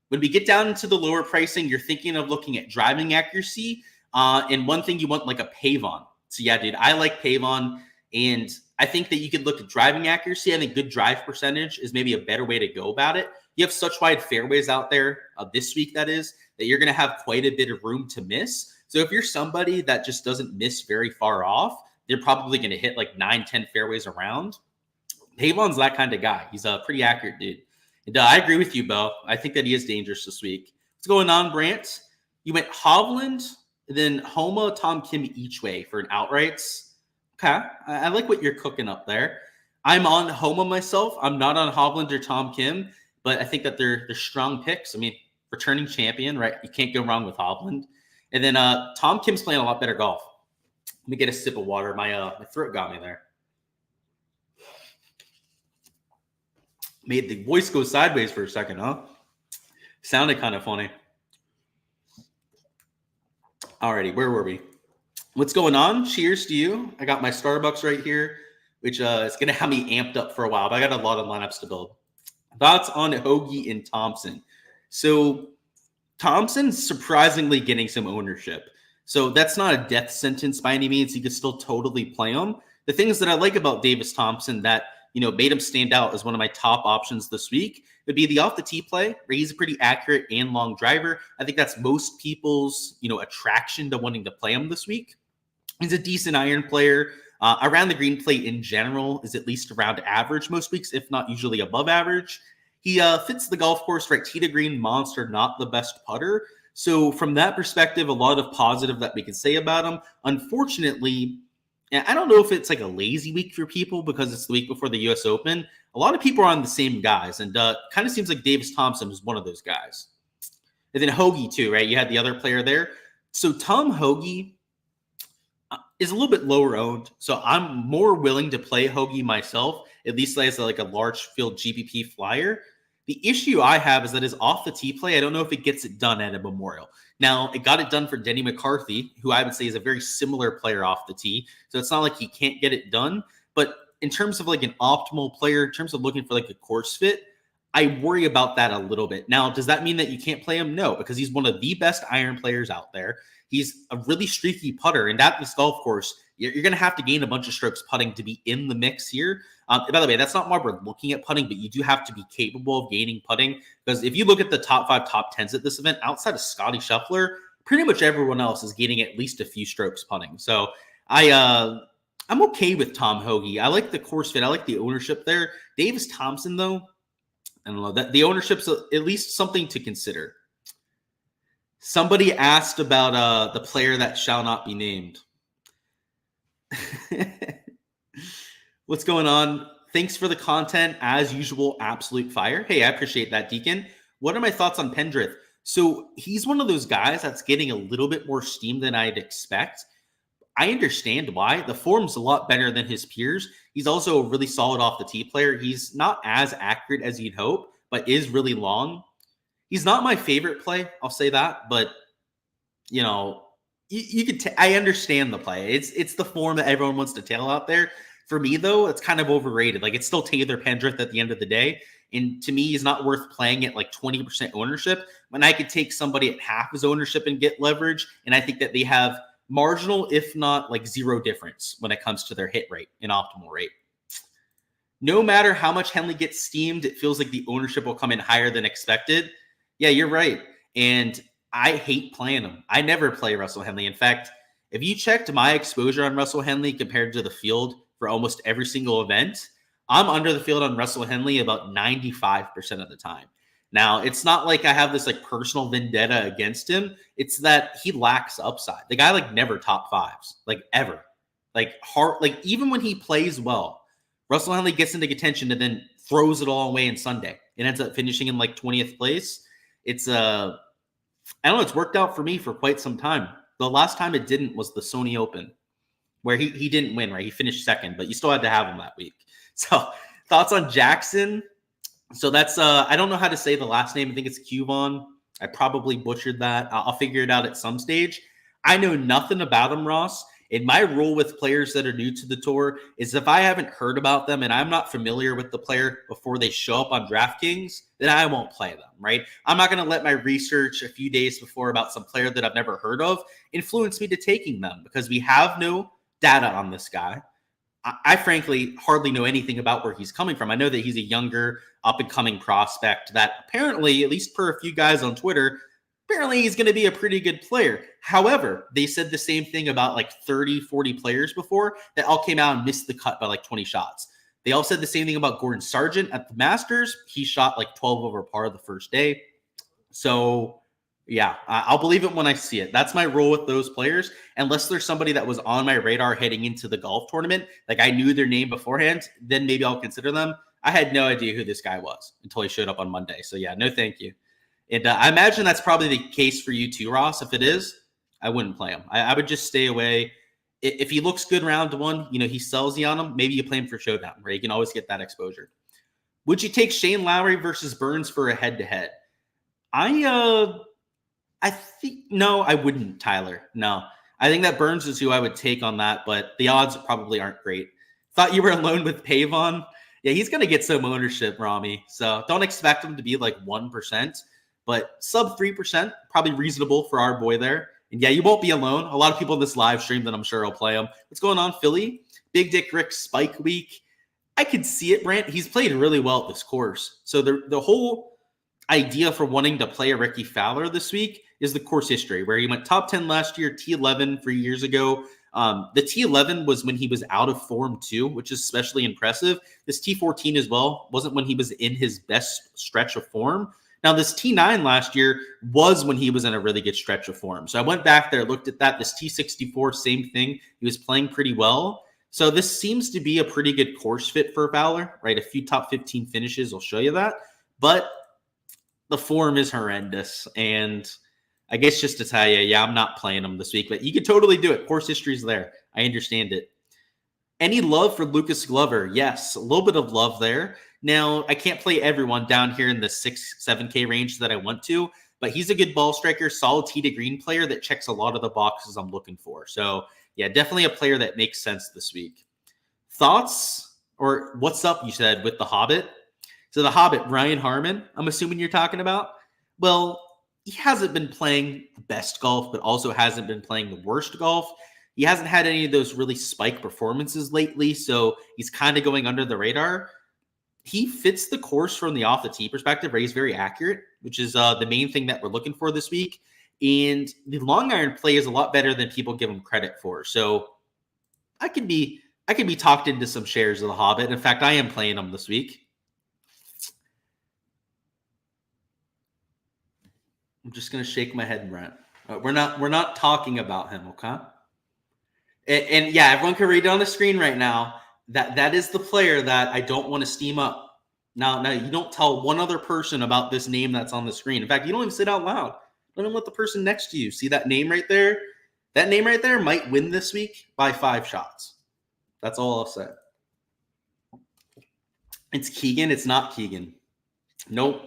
When we get down into the lower pricing, you're thinking of looking at driving accuracy. And one thing you want, like a Pavon. So yeah, dude, I like Pavon. And I think that you could look at driving accuracy. I think good drive percentage is maybe a better way to go about it. You have such wide fairways out there this week, that is, that you're going to have quite a bit of room to miss. So if you're somebody that just doesn't miss very far off, they're probably going to hit like 9, 10 fairways around. Pavon's that kind of guy. He's a pretty accurate dude. And I agree with you, Bo. I think that he is dangerous this week. What's going on, Brant? You went Hovland, then Homa, Tom Kim each way for an outrights. Okay. I like what you're cooking up there. I'm on Homa myself. I'm not on Hovland or Tom Kim, but I think that they're strong picks. I mean, returning champion, right? You can't go wrong with Hovland. And then Tom Kim's playing a lot better golf. Let me get a sip of water. My throat got me there. Made the voice go sideways for a second, huh? Sounded kind of funny. Alrighty, where were we? What's going on? Cheers to you. I got my Starbucks right here, which is going to have me amped up for a while, but I got a lot of lineups to build. Thoughts on Hoagie and Thompson? So Thompson's surprisingly getting some ownership. So that's not a death sentence by any means. You could still totally play him. The things that I like about Davis Thompson that made him stand out as one of my top options this week would be the off the tee play, where he's a pretty accurate and long driver. I think that's most people's, attraction to wanting to play him this week. He's a decent iron player. Around the green play in general is at least around average most weeks, if not usually above average. He fits the golf course, right? Tee to green monster, not the best putter. So from that perspective, a lot of positive that we can say about him. Unfortunately, I don't know if it's like a lazy week for people because it's the week before the U.S. Open. A lot of people are on the same guys, and kind of seems like Davis Thompson is one of those guys. And then Hoagie too, right? You had the other player there. So Tom Hoagie is a little bit lower owned, so I'm more willing to play Hoagie myself, at least as like a large field GPP flyer. The issue I have is that his off the tee play, I don't know if it gets it done at a Memorial. Now, it got it done for Denny McCarthy, who I would say is a very similar player off the tee. So it's not like he can't get it done. But in terms of like an optimal player, in terms of looking for like a course fit, I worry about that a little bit. Now, does that mean that you can't play him? No, because he's one of the best iron players out there. He's a really streaky putter, and at this golf course, you're going to have to gain a bunch of strokes putting to be in the mix here. By the way, that's not why we're looking at putting, but you do have to be capable of gaining putting, because if you look at the top 5, top 10s at this event, outside of Scotty Scheffler, pretty much everyone else is gaining at least a few strokes putting. So I'm okay with Tom Hoagie. I like the course fit. I like the ownership there. Davis Thompson, though, I don't know, that the ownership's at least something to consider. Somebody asked about the player that shall not be named. What's going on? Thanks for the content. As usual, absolute fire. Hey, I appreciate that, Deacon. What are my thoughts on Pendrith? So he's one of those guys that's getting a little bit more steam than I'd expect. I understand why. The form's a lot better than his peers. He's also a really solid off the tee player. He's not as accurate as you'd hope, but is really long. He's not my favorite play, I'll say that, but you could I understand the play. It's the form that everyone wants to tail out there. For me, though, it's kind of overrated. Like, it's still Taylor Pendrith at the end of the day. And to me, he's not worth playing at like 20% ownership when I could take somebody at half his ownership and get leverage. And I think that they have marginal, if not like zero difference when it comes to their hit rate and optimal rate. No matter how much Henley gets steamed, it feels like the ownership will come in higher than expected. Yeah, you're right. And I hate playing him. I never play Russell Henley. In fact, if you checked my exposure on Russell Henley compared to the field for almost every single event, I'm under the field on Russell Henley about 95% of the time. Now, it's not like I have this like personal vendetta against him. It's that he lacks upside. The guy like never top fives, like ever. Like even when he plays well, Russell Henley gets into contention and then throws it all away in Sunday and ends up finishing in like 20th place. It's I don't know, it's worked out for me for quite some time. The last time it didn't was the Sony Open, where he didn't win, right? He finished second, but you still had to have him that week. So thoughts on Jackson? So that's I don't know how to say the last name. I think it's Cuvon. I probably butchered that. I'll figure it out at some stage. I know nothing about him, Ross. And my rule with players that are new to the tour is if I haven't heard about them and I'm not familiar with the player before they show up on Draftkings, then I won't play them, right? I'm not going to let my research a few days before about some player that I've never heard of influence me to taking them, because we have no data on this guy. I frankly hardly know anything about where he's coming from. I know that he's a younger, up-and-coming prospect that apparently, at least per a few guys on Twitter, apparently he's going to be a pretty good player. However, they said the same thing about like 30, 40 players before that all came out and missed the cut by like 20 shots. They all said the same thing about Gordon Sargent at the Masters. He shot like 12 over par the first day. So yeah, I'll believe it when I see it. That's my rule with those players. Unless there's somebody that was on my radar heading into the golf tournament, like I knew their name beforehand, then maybe I'll consider them. I had no idea who this guy was until he showed up on Monday. So yeah, no thank you. And I imagine that's probably the case for you too, Ross. If it is, I wouldn't play him. I would just stay away. If he looks good round one, he sells you on him, maybe you play him for showdown, where you can always get that exposure. Would you take Shane Lowry versus Burns for a head-to-head? I think, no, I wouldn't, Tyler. No. I think that Burns is who I would take on that, but the odds probably aren't great. Thought you were alone with Pavon. Yeah, he's going to get some ownership, Rami. So don't expect him to be like 1%, but sub 3%, probably reasonable for our boy there. And yeah, you won't be alone. A lot of people in this live stream that I'm sure will play him. What's going on, Philly? Big Dick Rick Spike Week. I could see it, Brant. He's played really well at this course. So the whole idea for wanting to play a Ricky Fowler this week is the course history, where he went top 10 last year, T11 3 years ago. The T11 was when he was out of form too, which is especially impressive. This T14 as well wasn't when he was in his best stretch of form. Now, this T9 last year was when he was in a really good stretch of form. So I went back there, looked at that. This T64, same thing. He was playing pretty well. So this seems to be a pretty good course fit for Fowler, right? A few top 15 finishes will show you that. But the form is horrendous. And I guess just to tell you, yeah, I'm not playing him this week, but you could totally do it. Course history is there. I understand it. Any love for Lucas Glover? Yes, a little bit of love there. Now, I can't play everyone down here in the 7K range that I want to, but he's a good ball striker, solid tee to green player that checks a lot of the boxes I'm looking for. So, yeah, definitely a player that makes sense this week. Thoughts or what's up, you said, with the Hobbit? So the Hobbit, Brian Harmon, I'm assuming you're talking about. Well, he hasn't been playing the best golf, but also hasn't been playing the worst golf. He hasn't had any of those really spike performances lately, so he's kind of going under the radar. He fits the course from the off the tee perspective, right? He's very accurate, which is the main thing that we're looking for this week. And the long iron play is a lot better than people give him credit for. So I could be talked into some shares of the Hobbit. In fact, I am playing him this week. I'm just gonna shake my head, Brent. We're not talking about him, okay? And yeah, everyone can read it on the screen right now. That is the player that I don't want to steam up. Now you don't tell one other person about this name that's on the screen. In fact, you don't even say it out loud. Let them let the person next to you see that name right there. That name right there might win this week by 5 shots. That's all I'll say. It's Keegan. It's not Keegan. Nope.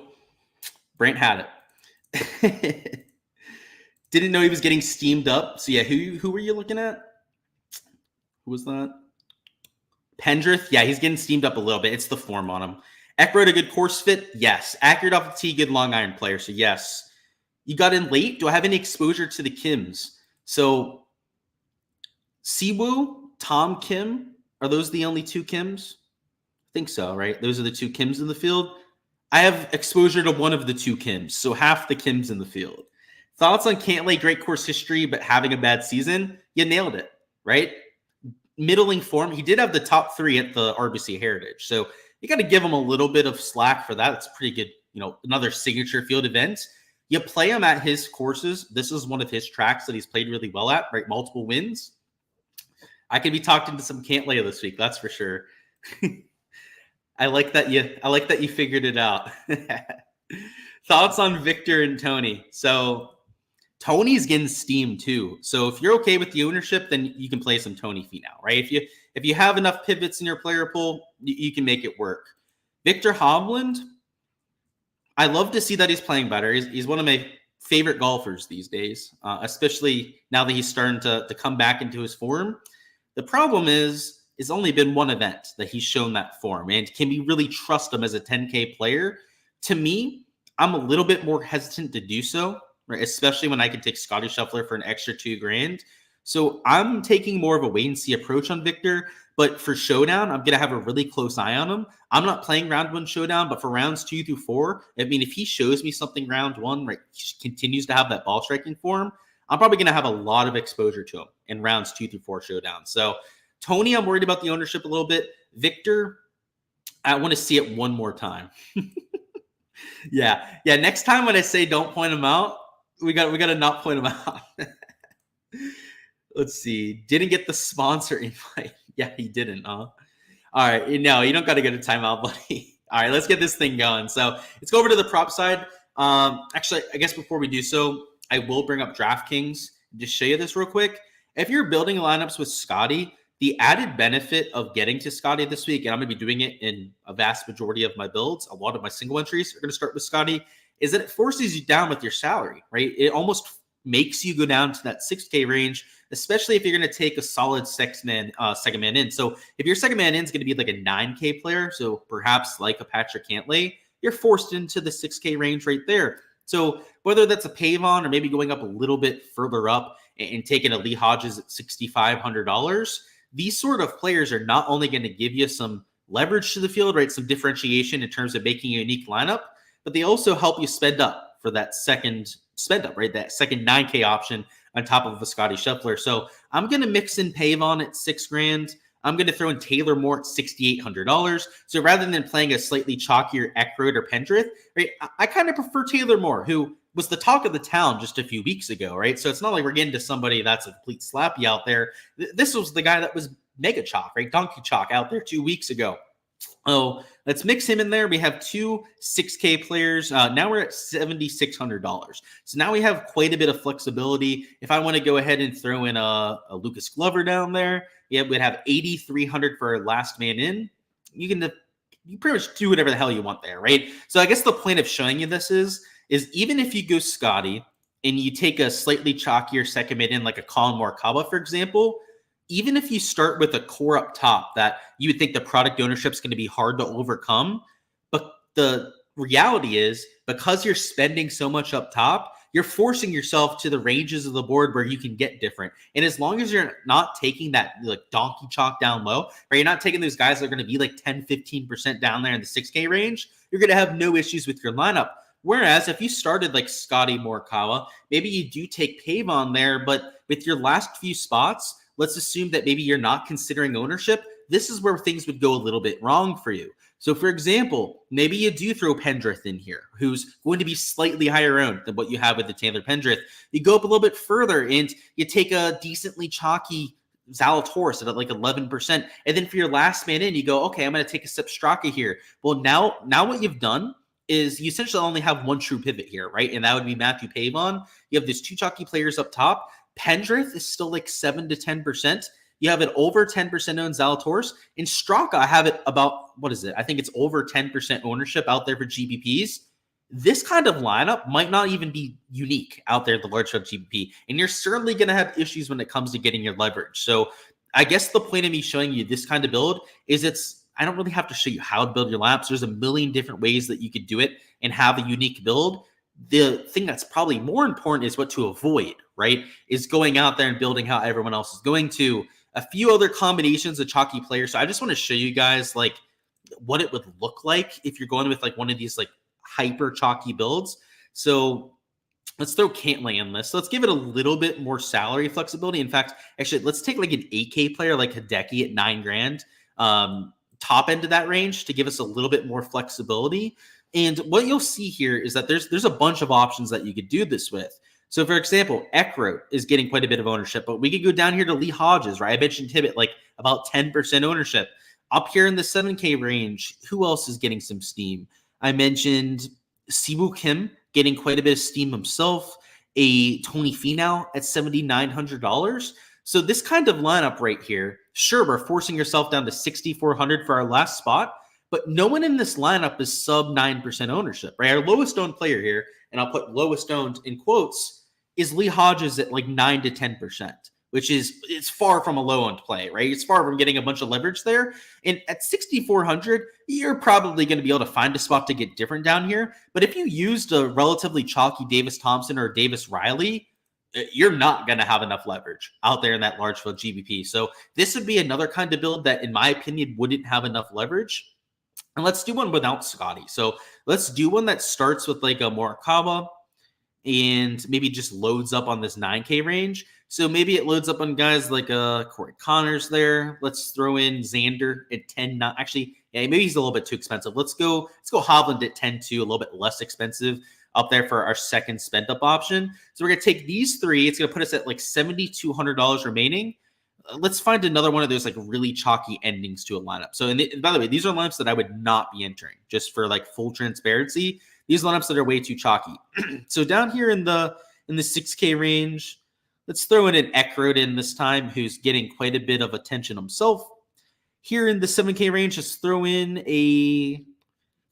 Brent had it. Didn't know he was getting steamed up. So yeah, who were you looking at? Who was that? Pendrith. Yeah, he's getting steamed up a little bit. It's the form on him. Eckroyd, a good course fit? Yes. Accurate off the tee, good long iron player. So yes. You got in late. Do I have any exposure to the Kims? So Siwoo, Tom Kim, are those the only 2 Kims? I think so, right? Those are the 2 Kims in the field. I have exposure to one of the 2 Kims, so half the Kims in the field. Thoughts on Cantlay, great course history, but having a bad season? You nailed it, right? Middling form. He did have the top 3 at the RBC Heritage, so you got to give him a little bit of slack for that. It's pretty good, another signature field event. You play him at his courses. This is one of his tracks that he's played really well at, right? Multiple wins. I could be talked into some Cantlay this week, that's for sure. I like that you figured it out. Thoughts on Victor and Tony? So Tony's getting steamed too. So if you're okay with the ownership, then you can play some Tony fee now, right? If you have enough pivots in your player pool, you can make it work. Victor Hovland, I love to see that he's playing better. He's one of my favorite golfers these days, especially now that he's starting to come back into his form. The problem is, it's only been one event that he's shown that form. And can we really trust him as a 10K player? To me, I'm a little bit more hesitant to do so, right? Especially when I can take Scotty Scheffler for an extra $2,000. So I'm taking more of a wait and see approach on Victor. But for Showdown, I'm going to have a really close eye on him. I'm not playing round 1 Showdown, but for rounds 2 through 4, I mean, if he shows me something round 1, right, he continues to have that ball striking form, I'm probably going to have a lot of exposure to him in rounds 2 through 4 Showdown. So Tony, I'm worried about the ownership a little bit. Victor, I want to see it one more time. Yeah. Next time when I say don't point him out, we got to not point him out. Let's see. Didn't get the sponsor invite. Yeah, he didn't, huh? All right. No, you don't got to get a timeout, buddy. All right, let's get this thing going. So let's go over to the prop side. Actually, I guess before we do so, I will bring up Draftkings. Just show you this real quick. If you're building lineups with Scotty, the added benefit of getting to Scotty this week, and I'm going to be doing it in a vast majority of my builds, a lot of my single entries are going to start with Scotty, is that it forces you down with your salary, right? It almost makes you go down to that 6K range, especially if you're going to take a solid second man in. So if your second man in is going to be like a 9K player, so perhaps like a Patrick Cantlay, you're forced into the 6K range right there. So whether that's a Pavon or maybe going up a little bit further up and taking a Lee Hodges at $6,500, these sort of players are not only going to give you some leverage to the field, right? Some differentiation in terms of making a unique lineup, but they also help you spend up for that second spend up, right? That second 9K option on top of a Scotty Scheffler. So I'm going to mix in Pavon at $6,000. I'm going to throw in Taylor Moore at $6,800. So rather than playing a slightly chalkier Eckroyd or Pendrith, right, I kind of prefer Taylor Moore, who was the talk of the town just a few weeks ago, right? So it's not like we're getting to somebody that's a complete slappy out there. This was the guy that was mega chalk, right? Donkey chalk out there 2 weeks ago. Oh, let's mix him in there. We have two 6K players. Now we're at $7,600. So now we have quite a bit of flexibility. If I want to go ahead and throw in a Lucas Glover down there, yeah, we'd have 8,300 for last man in. You pretty much do whatever the hell you want there, right? So I guess the point of showing you this is even if you go Scotty and you take a slightly chalkier second man in, like a Colin Morikawa, for example, even if you start with a core up top that you would think the product ownership is going to be hard to overcome, but the reality is because you're spending so much up top, you're forcing yourself to the ranges of the board where you can get different. And as long as you're not taking that like donkey chalk down low, or you're not taking those guys that are going to be like 10, 15% down there in the 6K range, you're going to have no issues with your lineup. Whereas if you started like Scotty Morikawa, maybe you do take Pavon there, but with your last few spots, let's assume that maybe you're not considering ownership. This is where things would go a little bit wrong for you. So, for example, maybe you do throw Pendrith in here, who's going to be slightly higher owned than what you have with the Taylor Pendrith. You go up a little bit further and you take a decently chalky Zalatoris at like 11%. And then for your last man in, you go, okay, I'm going to take a Straka here. Well, now what you've done is you essentially only have one true pivot here, right? And that would be Matthew Pavon. You have these two chalky players up top. Pendrith is still like 7 to 10%. You have it over 10% owned Zalatoris. In Straka, I have it about, what is it? I think it's over 10% ownership out there for GBPs. This kind of lineup might not even be unique out there at the large field GBP. And you're certainly going to have issues when it comes to getting your leverage. So I guess the point of me showing you this kind of build is I don't really have to show you how to build your laps. There's a million different ways that you could do it and have a unique build. The thing that's probably more important is what to avoid, right? Is going out there and building how everyone else is going to. A few other combinations of chalky players. So I just want to show you guys like what it would look like if you're going with like one of these like hyper chalky builds. So let's throw Cantlay in this. So let's give it a little bit more salary flexibility. In fact, actually, let's take like an 8K player like Hideki at $9,000, top end of that range to give us a little bit more flexibility. And what you'll see here is that there's a bunch of options that you could do this with. So, for example, Eckroyd is getting quite a bit of ownership, but we could go down here to Lee Hodges, right? I mentioned Tibbet, like about 10% ownership. Up here in the 7K range, who else is getting some steam? I mentioned Siwoo Kim getting quite a bit of steam himself, a Tony Finau at $7,900. So this kind of lineup right here, sure, we're forcing yourself down to 6,400 for our last spot, but no one in this lineup is sub 9% ownership, right? Our lowest owned player here, and I'll put lowest owned in quotes, is Lee Hodges at like 9 to 10%, which is, it's far from a low owned play, right? It's far from getting a bunch of leverage there. And at 6,400, you're probably going to be able to find a spot to get different down here. But if you used a relatively chalky Davis Thompson or Davis Riley, you're not going to have enough leverage out there in that large field GBP. So this would be another kind of build that, in my opinion, wouldn't have enough leverage. And let's do one without Scotty. So let's do one that starts with like a Morikawa and maybe just loads up on this 9K range. So maybe it loads up on guys like Corey Connors there. Let's throw in Xander at 10. Actually, yeah, maybe he's a little bit too expensive. Let's go Hovland at 10-2, a little bit less expensive up there for our second spent up option. So we're going to take these three. It's going to put us at like $7,200 remaining. Let's find another one of those like really chalky endings to a lineup. So, and by the way, these are lineups that I would not be entering, just for like full transparency. These lineups that are way too chalky. So down here in the 6K range, let's throw in an Eckroyd in this time, who's getting quite a bit of attention himself. Here in the 7K range, let's throw in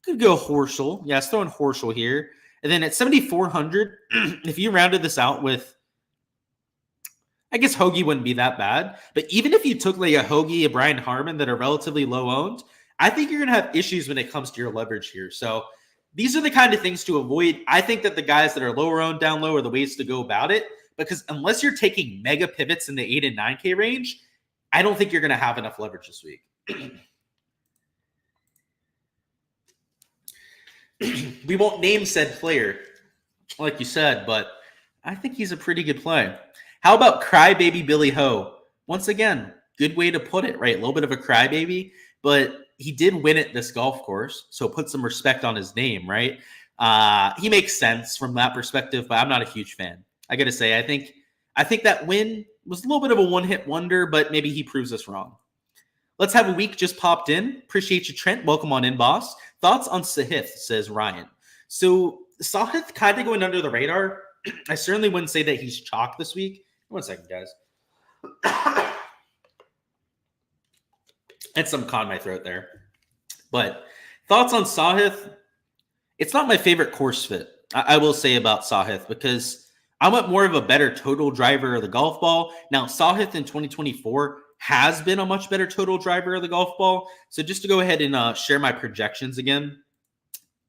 could go Horschel. Yeah, let's throw in Horschel here. And then at 7,400, if you rounded this out with, I guess Hoagie wouldn't be that bad. But even if you took like a Hoagie, a Brian Harman that are relatively low owned, I think you're going to have issues when it comes to your leverage here. So these are the kind of things to avoid. I think that the guys that are lower owned down low are the ways to go about it, because unless you're taking mega pivots in the 8 and 9K range, I don't think you're going to have enough leverage this week. We won't name said player, like you said, but I think he's a pretty good play. How about Crybaby Billy Ho? Once again, good way to put it, right? A little bit of a crybaby, but he did win at this golf course, so put some respect on his name, right? He makes sense from that perspective, but I'm not a huge fan. I got to say, I think that win was a little bit of a one-hit wonder, but maybe he proves us wrong. Let's have a week just popped in. Appreciate you, Trent. Welcome on in, boss. Thoughts on Sahith, says Ryan. So Sahith kind of going under the radar. I certainly wouldn't say that he's chalk this week. One second, guys. And some caught in my throat there. But thoughts on Sahith? It's not my favorite course fit, I will say about Sahith, because I want more of a better total driver of the golf ball. Now, Sahith in 2024 has been a much better total driver of the golf ball. So just to go ahead and share my projections again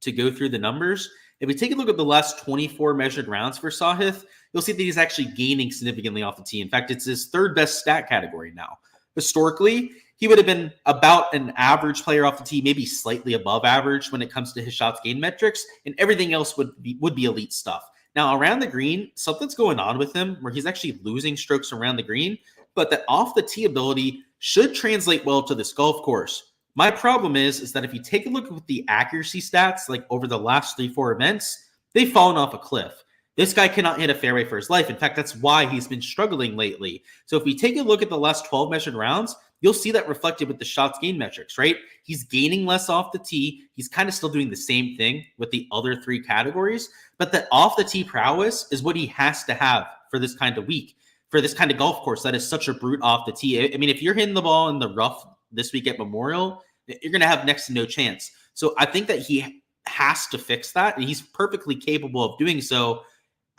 to go through the numbers. If we take a look at the last 24 measured rounds for Sahith, you'll see that he's actually gaining significantly off the tee. In fact, it's his third best stat category now. Historically, he would have been about an average player off the tee, maybe slightly above average when it comes to his shots gained metrics, and everything else would be elite stuff. Now, around the green, something's going on with him where he's actually losing strokes around the green, but that off the tee ability should translate well to this golf course. My problem is that if you take a look at the accuracy stats, like over the last 3-4 events, they've fallen off a cliff. This guy cannot hit a fairway for his life. In fact, that's why he's been struggling lately. So if we take a look at the last 12 measured rounds, you'll see that reflected with the shots gained metrics, right? He's gaining less off the tee. He's kind of still doing the same thing with the other three categories, but the off the tee prowess is what he has to have for this kind of week, for this kind of golf course that is such a brute off the tee. I mean, if you're hitting the ball in the rough this week at Memorial, you're going to have next to no chance. So I think that he has to fix that, and he's perfectly capable of doing so.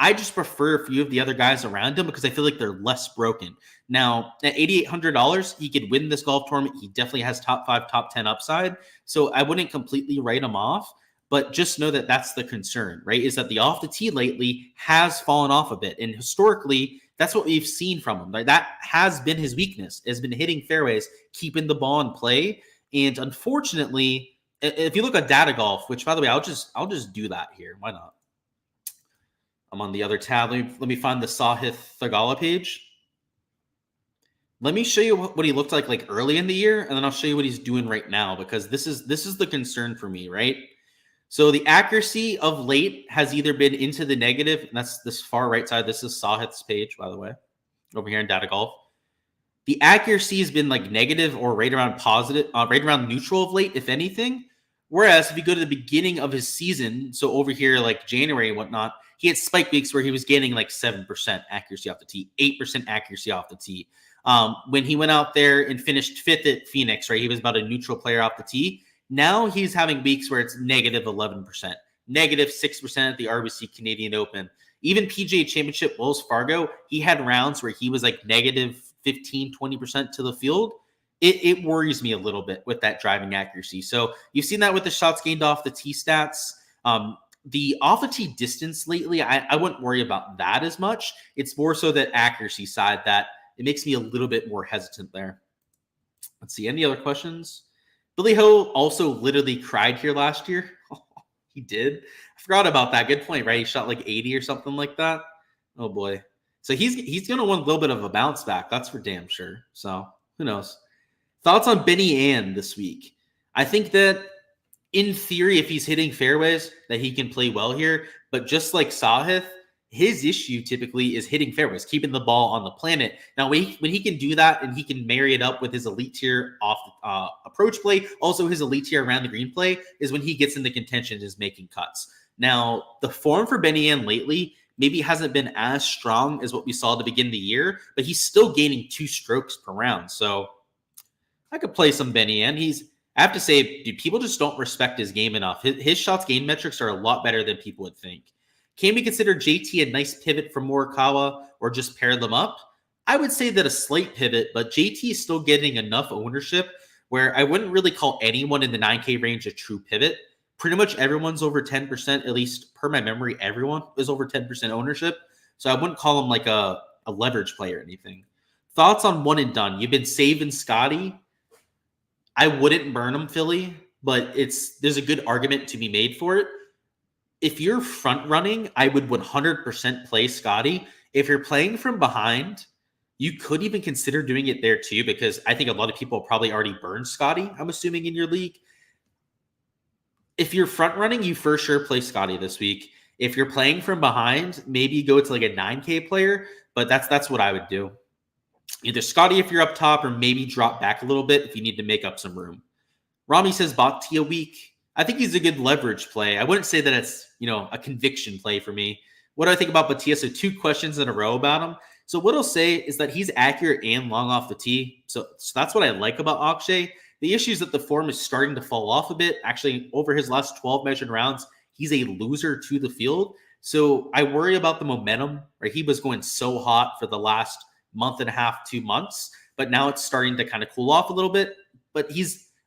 I just prefer a few of the other guys around him because I feel like they're less broken. Now, at $8,800, he could win this golf tournament. He definitely has top 5, top 10 upside. So I wouldn't completely write him off, but just know that that's the concern, right? Is that the off the tee lately has fallen off a bit. And historically, that's what we've seen from him. Like, that has been his weakness, has been hitting fairways, keeping the ball in play. And unfortunately, if you look at data golf, which by the way, I'll just do that here. Why not? I'm on the other tab. Let me find the Sahith Thagala page. Let me show you what he looked like early in the year, and then I'll show you what he's doing right now, because this is the concern for me, right? So the accuracy of late has either been into the negative, and that's this far right side. This is Sahith's page, by the way, over here in data golf. The accuracy has been negative or right around positive, right around neutral of late, if anything. Whereas if you go to the beginning of his season, so over here January and whatnot, he had spike weeks where he was gaining 7% accuracy off the tee, 8% accuracy off the tee. When he went out there and finished 5th at Phoenix, right, he was about a neutral player off the tee. Now he's having weeks where it's negative 11%, negative 6% at the RBC Canadian Open. Even PGA Championship Wells Fargo, he had rounds where he was negative 15, 20% to the field. It worries me a little bit with that driving accuracy. So you've seen that with the shots gained off the tee stats. The off the tee distance lately, I wouldn't worry about that as much. It's more so that accuracy side that it makes me a little bit more hesitant there. Let's see. Any other questions? Billy Ho also literally cried here last year. He did. I forgot about that. Good point, right? He shot 80 or something like that. Oh boy. So he's going to want a little bit of a bounce back. That's for damn sure. So who knows? Thoughts on Benny Ann this week? I think that in theory, if he's hitting fairways, that he can play well here. But just like Sahith, his issue typically is hitting fairways, keeping the ball on the planet. Now, when he can do that and he can marry it up with his elite tier off approach play, also his elite tier around the green play, is when he gets into contention and is making cuts. Now, the form for Benny Ann lately maybe hasn't been as strong as what we saw at the beginning of the year, but he's still gaining 2 strokes per round. So I could play some Benny Ann. I have to say, dude, people just don't respect his game enough. His shots gained metrics are a lot better than people would think. Can we consider JT a nice pivot from Morikawa or just pair them up? I would say that a slight pivot, but JT is still getting enough ownership where I wouldn't really call anyone in the 9K range a true pivot. Pretty much everyone's over 10%, at least per my memory, everyone is over 10% ownership. So I wouldn't call him a leverage play or anything. Thoughts on one and done? You've been saving Scotty. I wouldn't burn him, Philly, but there's a good argument to be made for it. if you're front running, I would 100% play Scotty. If you're playing from behind, you could even consider doing it there too, because I think a lot of people probably already burned Scotty, I'm assuming, in your league. If you're front running, you for sure play Scotty this week. If you're playing from behind, maybe go to like a 9K player, but that's what I would do. Either Scotty if you're up top, or maybe drop back a little bit if you need to make up some room. Rami says Bhatia week. I think he's a good leverage play. I wouldn't say that it's, a conviction play for me. What do I think about Bhatia? So 2 questions in a row about him. So what I'll say is that he's accurate and long off the tee. So that's what I like about Akshay. The issue is that the form is starting to fall off a bit. Actually, over his last 12 measured rounds, he's a loser to the field. So I worry about the momentum, right? He was going so hot for the last month and a half, 2 months, but now it's starting to kind of cool off a little bit. But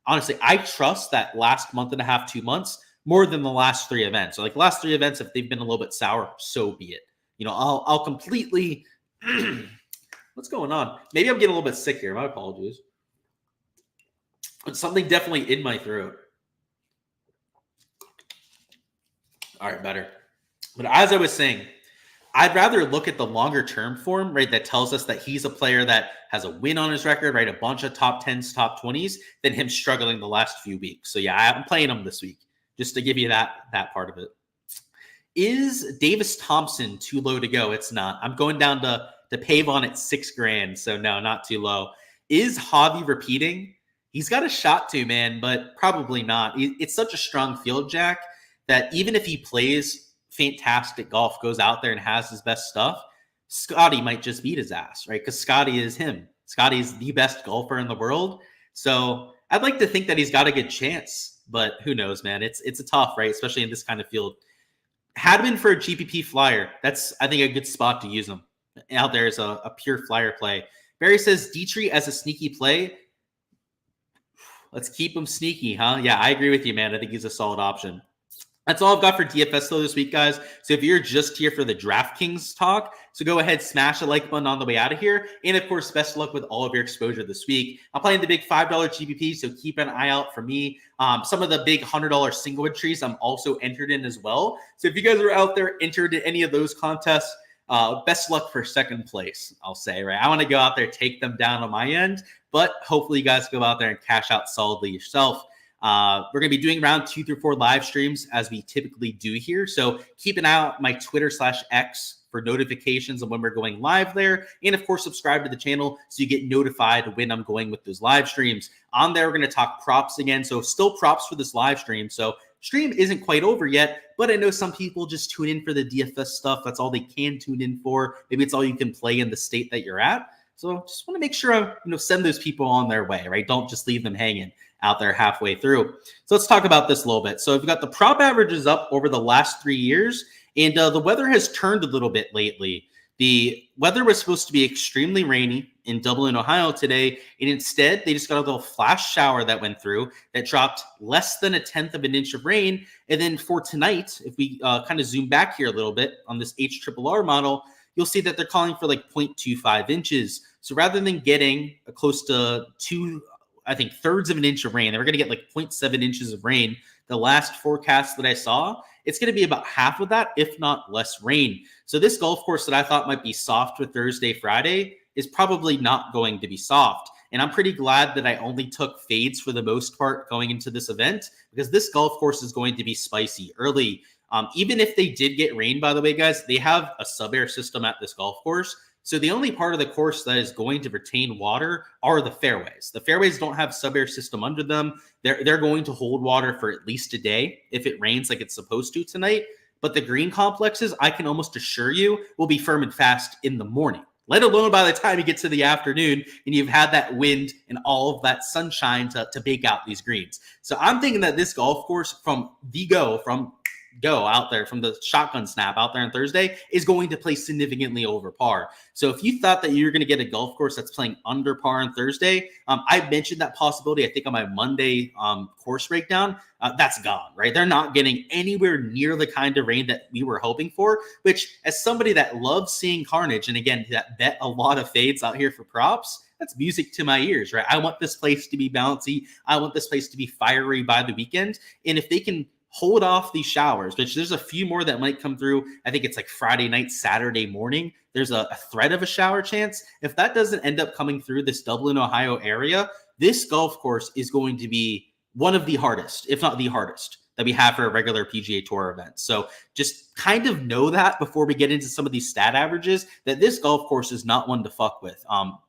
honestly, I trust that last month and a half, 2 months more than the last 3 events. So like last 3 events, if they've been a little bit sour, so be it. I'll completely. What's going on? Maybe I'm getting a little bit sick here. My apologies. But something definitely in my throat. All right, better. But as I was saying, I'd rather look at the longer term form, right? That tells us that he's a player that has a win on his record, right? A bunch of top 10s, top 20s, than him struggling the last few weeks. So yeah, I'm playing him this week just to give you that part of it. Is Davis Thompson too low to go? It's not. I'm going down to Pavon at $6,000. So no, not too low. Is Javi repeating? He's got a shot to, man, but probably not. It's such a strong field, Jack, that even if he plays fantastic golf, goes out there and has his best stuff, Scotty might just beat his ass, right? Because Scotty is him. Scotty's the best golfer in the world. So I'd like to think that he's got a good chance, but who knows, man? It's a tough, right? Especially in this kind of field. Had been for a GPP flyer. That's, I think, a good spot to use him. Out there is a pure flyer play. Barry says Dietrich as a sneaky play. Let's keep him sneaky, huh? Yeah, I agree with you, man. I think he's a solid option. That's all I've got for DFS though this week, guys. So if you're just here for the Draftkings talk, so go ahead, smash the like button on the way out of here. And of course, best of luck with all of your exposure this week. I'm playing the big $5 GPP, so keep an eye out for me. Some of the big $100 single entries I'm also entered in as well. So if you guys are out there entered in any of those contests, best luck for second place, I'll say, right? I want to go out there, take them down on my end, but hopefully you guys go out there and cash out solidly yourself. We're going to be doing round 2 through 4 live streams as we typically do here. So keep an eye out my Twitter/X for notifications on when we're going live there. And of course, subscribe to the channel so you get notified when I'm going with those live streams. On there, we're going to talk props again. So still props for this live stream. So stream isn't quite over yet, but I know some people just tune in for the DFS stuff. That's all they can tune in for. Maybe it's all you can play in the state that you're at. So just want to make sure I send those people on their way, right? Don't just leave them hanging out there halfway through. So let's talk about this a little bit. So we've got the prop averages up over the last 3 years, and the weather has turned a little bit lately. The weather was supposed to be extremely rainy in Dublin, Ohio today, and instead they just got a little flash shower that went through that dropped less than 1/10 of an inch of rain. And then for tonight, if we kind of zoom back here a little bit on this HRRR model, you'll see that they're calling for like 0.25 inches. So rather than getting close to 2/3 of an inch of rain, they were going to get like 0.7 inches of rain. The last forecast that I saw, it's going to be about half of that, if not less rain. So this golf course that I thought might be soft for Thursday, Friday is probably not going to be soft. And I'm pretty glad that I only took fades for the most part going into this event, because this golf course is going to be spicy early. Even if they did get rain, by the way, guys, they have a sub-air system at this golf course. So the only part of the course that is going to retain water are the fairways. The fairways don't have sub-air system under them. They're going to hold water for at least a day if it rains like it's supposed to tonight. But the green complexes, I can almost assure you, will be firm and fast in the morning, let alone by the time you get to the afternoon and you've had that wind and all of that sunshine to bake out these greens. So I'm thinking that this golf course from out there, from the shotgun snap out there on Thursday, is going to play significantly over par. So if you thought that you're going to get a golf course that's playing under par on Thursday, I mentioned that possibility, I think, on my Monday course breakdown. That's gone, right? They're not getting anywhere near the kind of rain that we were hoping for, which, as somebody that loves seeing carnage, and again, that bet a lot of fades out here for props, that's music to my ears, right? I want this place to be bouncy. I want this place to be fiery by the weekend. And if they can hold off these showers, which there's a few more that might come through. I think it's like Friday night, Saturday morning. There's a threat of a shower chance. If that doesn't end up coming through this Dublin, Ohio area, this golf course is going to be one of the hardest, if not the hardest, that we have for a regular PGA Tour event. So just kind of know that before we get into some of these stat averages, that this golf course is not one to fuck with.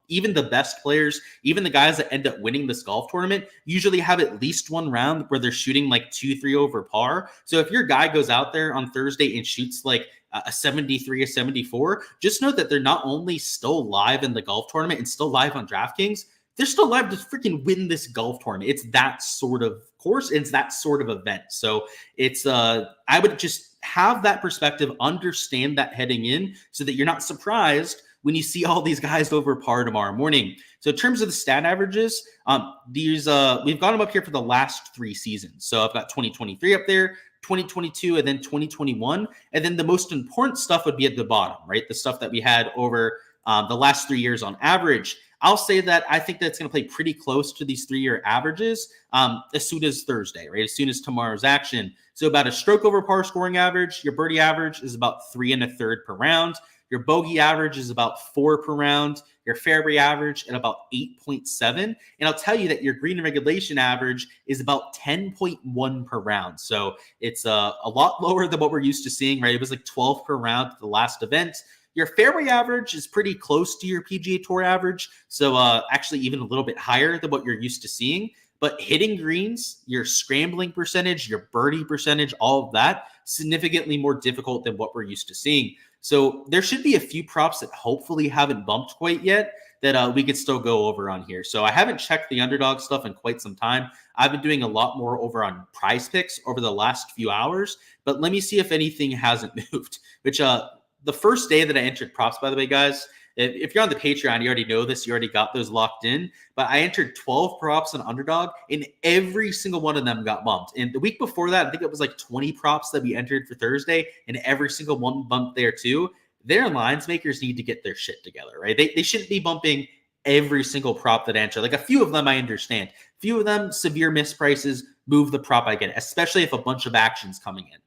Even the best players, even the guys that end up winning this golf tournament, usually have at least one round where they're shooting like 2-3 over par. So if your guy goes out there on Thursday and shoots like a 73, a 74, just know that they're not only still live in the golf tournament and still live on DraftKings, they're still live to freaking win this golf tournament. It's that sort of course. It's that sort of event. So it's, I would just have that perspective, understand that heading in so that you're not surprised when you see all these guys over par tomorrow morning. So in terms of the stat averages, we've got them up here for the last 3 seasons. So I've got 2023 up there, 2022, and then 2021. And then the most important stuff would be at the bottom, right? The stuff that we had over the last 3 years on average. I'll say that I think that's going to play pretty close to these 3-year averages as soon as Thursday, right? As soon as tomorrow's action. So about a stroke over par scoring average. Your birdie average is about 3 1/3 per round. Your bogey average is about 4 per round. Your fairway average at about 8.7. And I'll tell you that your green and regulation average is about 10.1 per round. So it's a lot lower than what we're used to seeing, right? It was like 12 per round at the last event. Your fairway average is pretty close to your PGA Tour average. So actually even a little bit higher than what you're used to seeing. But hitting greens, your scrambling percentage, your birdie percentage, all of that, significantly more difficult than what we're used to seeing. So there should be a few props that hopefully haven't bumped quite yet that we could still go over on here. So I haven't checked the underdog stuff in quite some time. I've been doing a lot more over on Prize Picks over the last few hours. But let me see if anything hasn't moved, which the first day that I entered props, by the way, guys, if you're on the Patreon, you already know this. You already got those locked in. But I entered 12 props on Underdog, and every single one of them got bumped. And the week before that, I think it was like 20 props that we entered for Thursday, and every single one bumped there too. Their lines makers need to get their shit together, right? They shouldn't be bumping every single prop that I enter. Like a few of them I understand. A few of them, severe misprices, move the prop I get, especially if a bunch of action's coming in,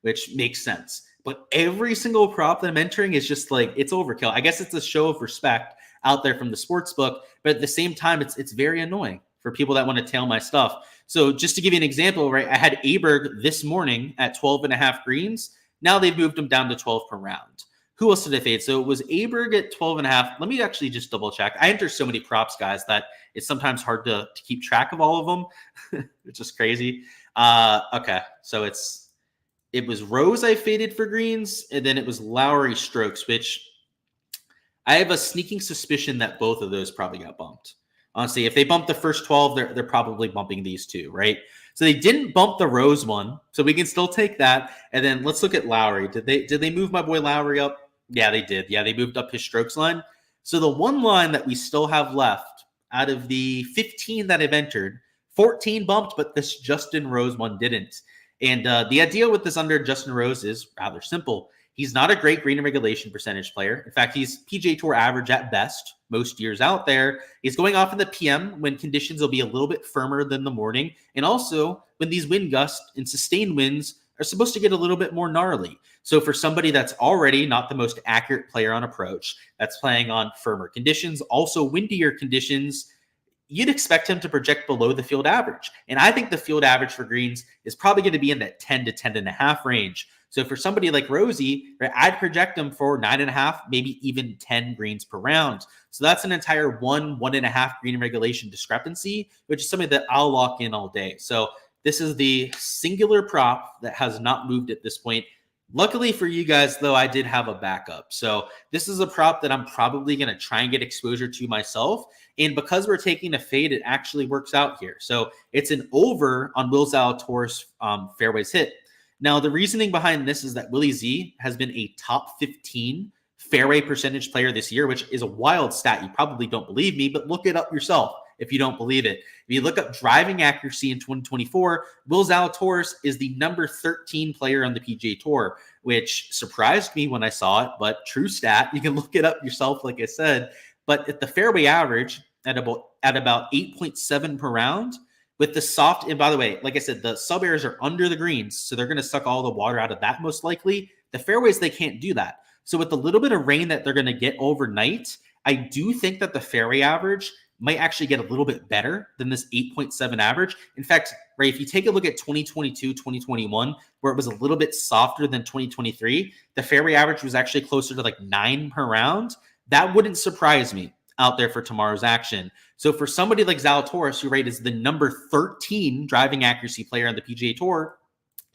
which makes sense. But every single prop that I'm entering is just like, it's overkill. I guess it's a show of respect out there from the sports book, but at the same time, it's very annoying for people that want to tail my stuff. So just to give you an example, right, I had Aberg this morning at 12.5 greens. Now they've moved them down to 12 per round. Who else did I fade? So it was Aberg at 12.5. Let me actually just double check. I enter so many props, guys, that it's sometimes hard to keep track of all of them. It's just crazy. Okay, so it was Rose I faded for greens, and then it was Lowry strokes, which I have a sneaking suspicion that both of those probably got bumped. Honestly, if they bumped the first 12, they're probably bumping these two, right? So they didn't bump the Rose one, so we can still take that. And then let's look at Lowry. Did they move my boy Lowry up? Yeah, they did. Yeah, they moved up his strokes line. So the one line that we still have left out of the 15 that I've entered, 14 bumped, but this Justin Rose one didn't. And the idea with this under Justin Rose is rather simple. He's not a great green and regulation percentage player. In fact, he's PGA Tour average at best most years out there. He's going off in the PM when conditions will be a little bit firmer than the morning. And also when these wind gusts and sustained winds are supposed to get a little bit more gnarly. So for somebody that's already not the most accurate player on approach, that's playing on firmer conditions, also windier conditions, you'd expect him to project below the field average. And I think the field average for greens is probably going to be in that 10 to 10.5 range. So for somebody like Rosie, right, I'd project him for 9.5, maybe even 10 greens per round. So that's an entire 1.5 green regulation discrepancy, which is something that I'll lock in all day. So this is the singular prop that has not moved at this point. Luckily for you guys, though, I did have a backup. So this is a prop that I'm probably going to try and get exposure to myself. And because we're taking a fade, it actually works out here. So it's an over on Will Zalatoris fairways hit. Now, the reasoning behind this is that Willie Z has been a top 15 fairway percentage player this year, which is a wild stat. You probably don't believe me, but look it up yourself if you don't believe it. If you look up driving accuracy in 2024, Will Zalatoris is the number 13 player on the PGA Tour, which surprised me when I saw it, but true stat. You can look it up yourself, like I said. But at the fairway average at about 8.7 per round, with the soft, and by the way, like I said, the sub airs are under the greens, so they're going to suck all the water out of that most likely. The fairways, they can't do that. So with the little bit of rain that they're going to get overnight, I do think that the fairway average might actually get a little bit better than this 8.7 average. In fact, right, if you take a look at 2022, 2021, where it was a little bit softer than 2023, the fairway average was actually closer to like 9 per round. That wouldn't surprise me out there for tomorrow's action. So for somebody like Zalatoris, who right is the number 13 driving accuracy player on the PGA Tour,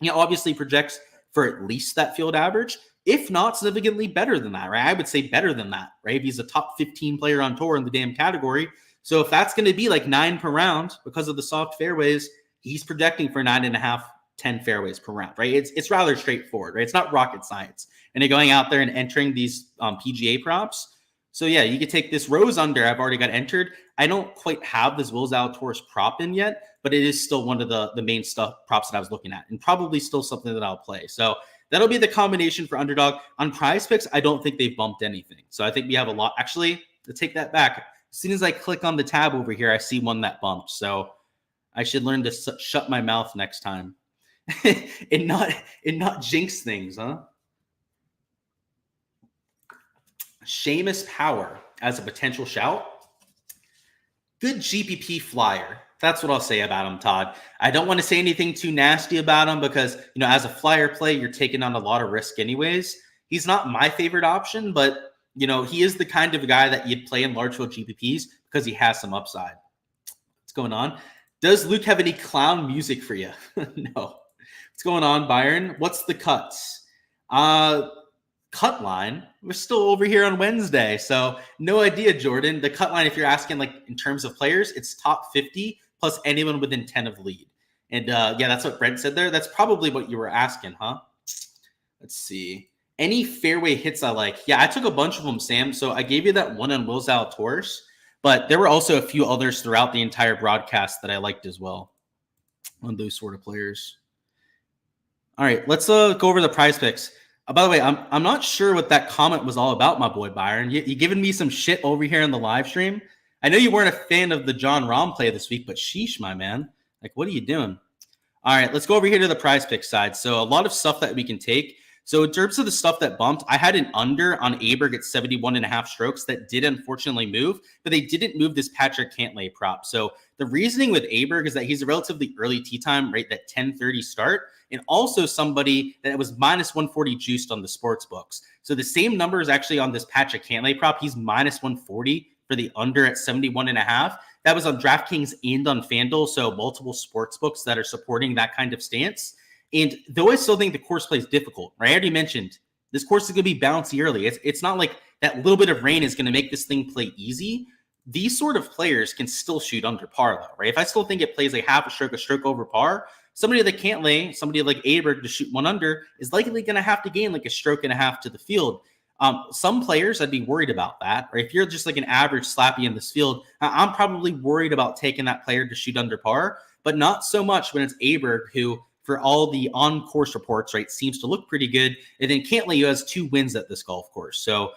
obviously projects for at least that field average, if not significantly better than that, right? I would say better than that, right? He's a top 15 player on tour in the damn category. So if that's going to be like 9 per round because of the soft fairways, he's projecting for 9.5, 10 fairways per round, right? It's rather straightforward, right? It's not rocket science. And you're going out there and entering these PGA props. So yeah, you could take this Rose under. I've already got entered. I don't quite have this Will Zalatoris prop in yet, but it is still one of the main props that I was looking at, and probably still something that I'll play. So that'll be the combination for underdog. On Prize Picks, I don't think they've bumped anything. So I think we have a lot. Actually, to take that back, as soon as I click on the tab over here, I see one that bumped. So I should learn to shut my mouth next time and not jinx things, huh? Seamus Power as a potential shout. Good GPP flyer. That's what I'll say about him, Todd. I don't want to say anything too nasty about him because, as a flyer play, you're taking on a lot of risk anyways. He's not my favorite option, but, he is the kind of guy that you'd play in large field GPPs because he has some upside. What's going on? Does Luke have any clown music for you? No. What's going on, Byron? What's the cuts? Cut line. We're still over here on Wednesday, so no idea, Jordan. The cut line, if you're asking like in terms of players, it's top 50 plus anyone within 10 of lead. And yeah, that's what Brent said there. That's probably what you were asking, huh? Let's see. Any fairway hits I like? Yeah, I took a bunch of them, Sam. So I gave you that one on Will Zalatoris, but there were also a few others throughout the entire broadcast that I liked as well on those sort of players. All right, let's go over the Prize Picks. By the way, I'm not sure what that comment was all about, my boy Byron. You giving me some shit over here in the live stream. I know you weren't a fan of the John Rahm play this week, but sheesh, my man. Like, what are you doing? All right, let's go over here to the Prize Pick side. So a lot of stuff that we can take. So in terms of the stuff that bumped, I had an under on Aberg at 71.5 strokes that did unfortunately move, but they didn't move this Patrick Cantlay prop. So the reasoning with Aberg is that he's a relatively early tee time, right? That 10:30 start. And also somebody that was minus 140 juiced on the sports books. So the same number is actually on this Patrick Cantlay prop. He's minus 140 for the under at 71.5. That was on Draftkings and on Fanduel. So multiple sports books that are supporting that kind of stance. And though I still think the course play is difficult, right? I already mentioned this course is going to be bouncy early. It's not like that little bit of rain is going to make this thing play easy. These sort of players can still shoot under par though, right? If I still think it plays like half a stroke over par, somebody that can't lay, somebody like Aberg to shoot one under is likely going to have to gain like a stroke and a half to the field. Some players, I'd be worried about that. Or if you're just like an average slappy in this field, I'm probably worried about taking that player to shoot under par, but not so much when it's Aberg, who for all the on-course reports, right, seems to look pretty good. And then Cantlay, who has 2 wins at this golf course. So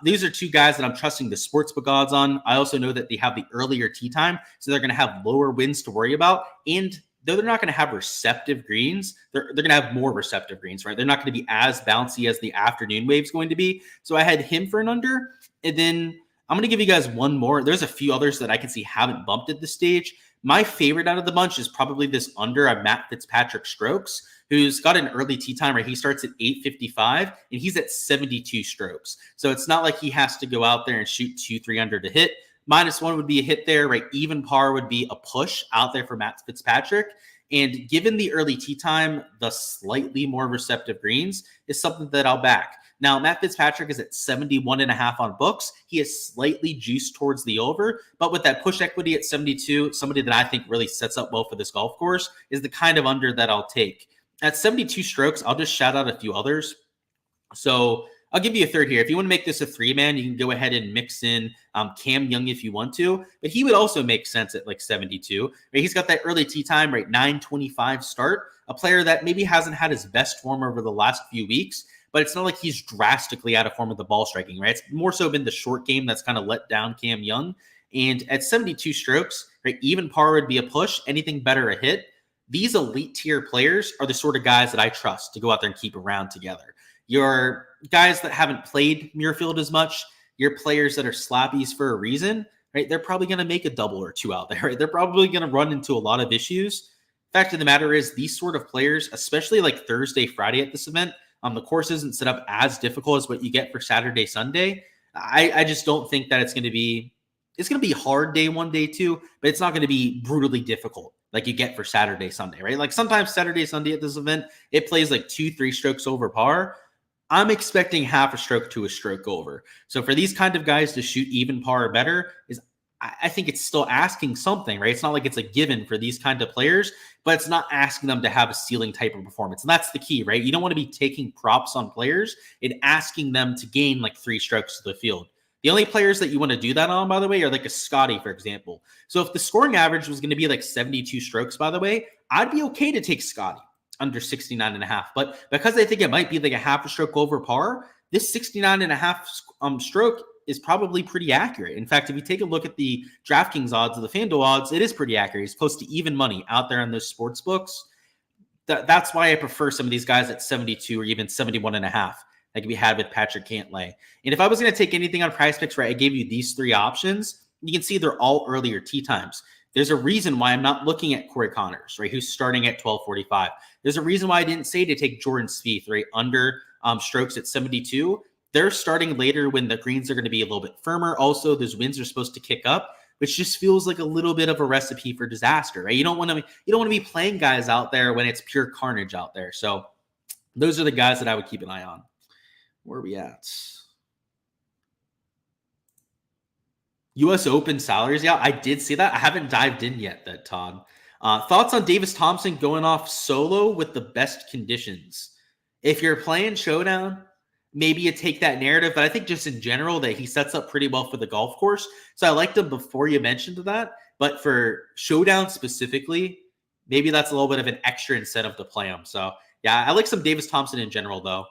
these are 2 guys that I'm trusting the sportsbook odds on. I also know that they have the earlier tee time, so they're going to have lower wins to worry about. And though they're not going to have receptive greens, they're going to have more receptive greens, right? They're not going to be as bouncy as the afternoon wave's going to be. So I had him for an under. And then I'm going to give you guys one more. There's a few others that I can see haven't bumped at this stage. My favorite out of the bunch is probably this under on Matt Fitzpatrick strokes, who's got an early tee time, right? He starts at 8:55 and he's at 72 strokes. So it's not like he has to go out there and shoot 2-3 under to hit. -1 would be a hit there, right? Even par would be a push out there for Matt Fitzpatrick. And given the early tee time, the slightly more receptive greens is something that I'll back. Now, Matt Fitzpatrick is at 71.5 on books. He is slightly juiced towards the over, but with that push equity at 72, somebody that I think really sets up well for this golf course is the kind of under that I'll take. At 72 strokes, I'll just shout out a few others. So I'll give you a third here. If you want to make this a 3-man, you can go ahead and mix in Cam Young if you want to, but he would also make sense at like 72. Right? He's got that early tee time, right? 9:25 start, a player that maybe hasn't had his best form over the last few weeks, but it's not like he's drastically out of form with the ball striking, right? It's more so been the short game that's kind of let down Cam Young. And at 72 strokes, right? Even par would be a push, anything better a hit. These elite tier players are the sort of guys that I trust to go out there and keep around together. Your guys that haven't played Muirfield as much, your players that are slappies for a reason, right? They're probably going to make a double or two out there, right? They're probably going to run into a lot of issues. Fact of the matter is, these sort of players, especially like Thursday, Friday at this event, the course isn't set up as difficult as what you get for Saturday, Sunday. I just don't think that it's going to be hard day one, day two, but it's not going to be brutally difficult like you get for Saturday, Sunday, right? Like sometimes Saturday, Sunday at this event, it plays like 2-3 strokes over par. I'm expecting half a stroke to a stroke over. So for these kind of guys to shoot even par or better I think it's still asking something, right? It's not like it's a given for these kind of players, but it's not asking them to have a ceiling type of performance. And that's the key, right? You don't want to be taking props on players and asking them to gain like 3 strokes to the field. The only players that you want to do that on, by the way, are like a Scotty, for example. So if the scoring average was going to be like 72 strokes, by the way, I'd be okay to take Scotty under 69.5. But because I think it might be like a half a stroke over par, this 69.5 stroke is probably pretty accurate. In fact, if you take a look at the Draftkings odds or the Fanduel odds, it is pretty accurate. It's close to even money out there on those sports books. That's why I prefer some of these guys at 72 or even 71.5, like we had with Patrick Cantlay. And if I was going to take anything on Prize Picks, right, I gave you these 3 options. You can see they're all earlier tee times. There's a reason why I'm not looking at Corey Connors, right, who's starting at 12:45. There's a reason why I didn't say to take Jordan Spieth, right, under strokes at 72. They're starting later when the greens are going to be a little bit firmer. Also, those winds are supposed to kick up, which just feels like a little bit of a recipe for disaster, right? You don't want to be playing guys out there when it's pure carnage out there. So those are the guys that I would keep an eye on. Where are we at? U.S. Open salaries. Yeah, I did see that. I haven't dived in yet, that Todd. Thoughts on Davis Thompson going off solo with the best conditions? If you're playing Showdown, maybe you take that narrative, but I think just in general that he sets up pretty well for the golf course. So I liked him before you mentioned that, but for Showdown specifically, maybe that's a little bit of an extra incentive to play him. So yeah, I like some Davis Thompson in general though.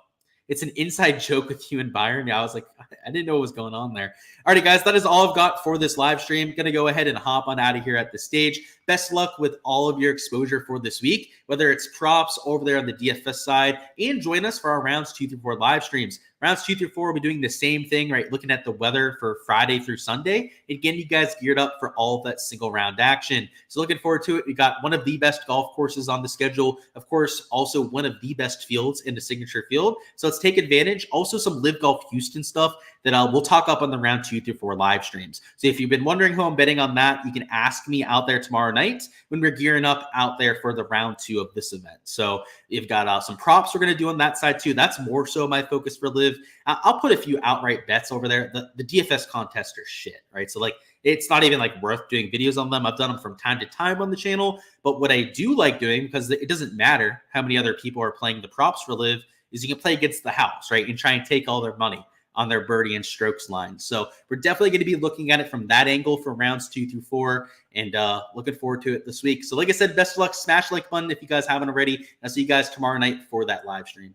It's an inside joke with you and Byron. Yeah, I was like, I didn't know what was going on there. Alrighty, guys, that is all I've got for this live stream. Going to go ahead and hop on out of here at this stage. Best luck with all of your exposure for this week, whether it's props over there on the DFS side, and join us for our rounds 2 through 4 live streams. Rounds 2 through 4, we'll be doing the same thing, right? Looking at the weather for Friday through Sunday and getting you guys geared up for all of that single round action. So looking forward to it. We got one of the best golf courses on the schedule. Of course, also one of the best fields in the signature field. So let's take advantage. Also some Live Golf Houston stuff that we'll talk up on the round 2 through 4 live streams. So if you've been wondering who I'm betting on that, you can ask me out there tomorrow night when we're gearing up out there for the round 2 of this event. So you've got some props we're going to do on that side too. That's more so my focus for Live. I'll put a few outright bets over there. The DFS contests are shit, right? So like, it's not even like worth doing videos on them. I've done them from time to time on the channel. But what I do like doing, because it doesn't matter how many other people are playing the props for Live, is you can play against the house, right? And try and take all their money on their birdie and strokes line. So we're definitely going to be looking at it from that angle for rounds 2 through 4 and looking forward to it this week. So like I said, best of luck. Smash like button if you guys haven't already. I'll see you guys tomorrow night for that live stream.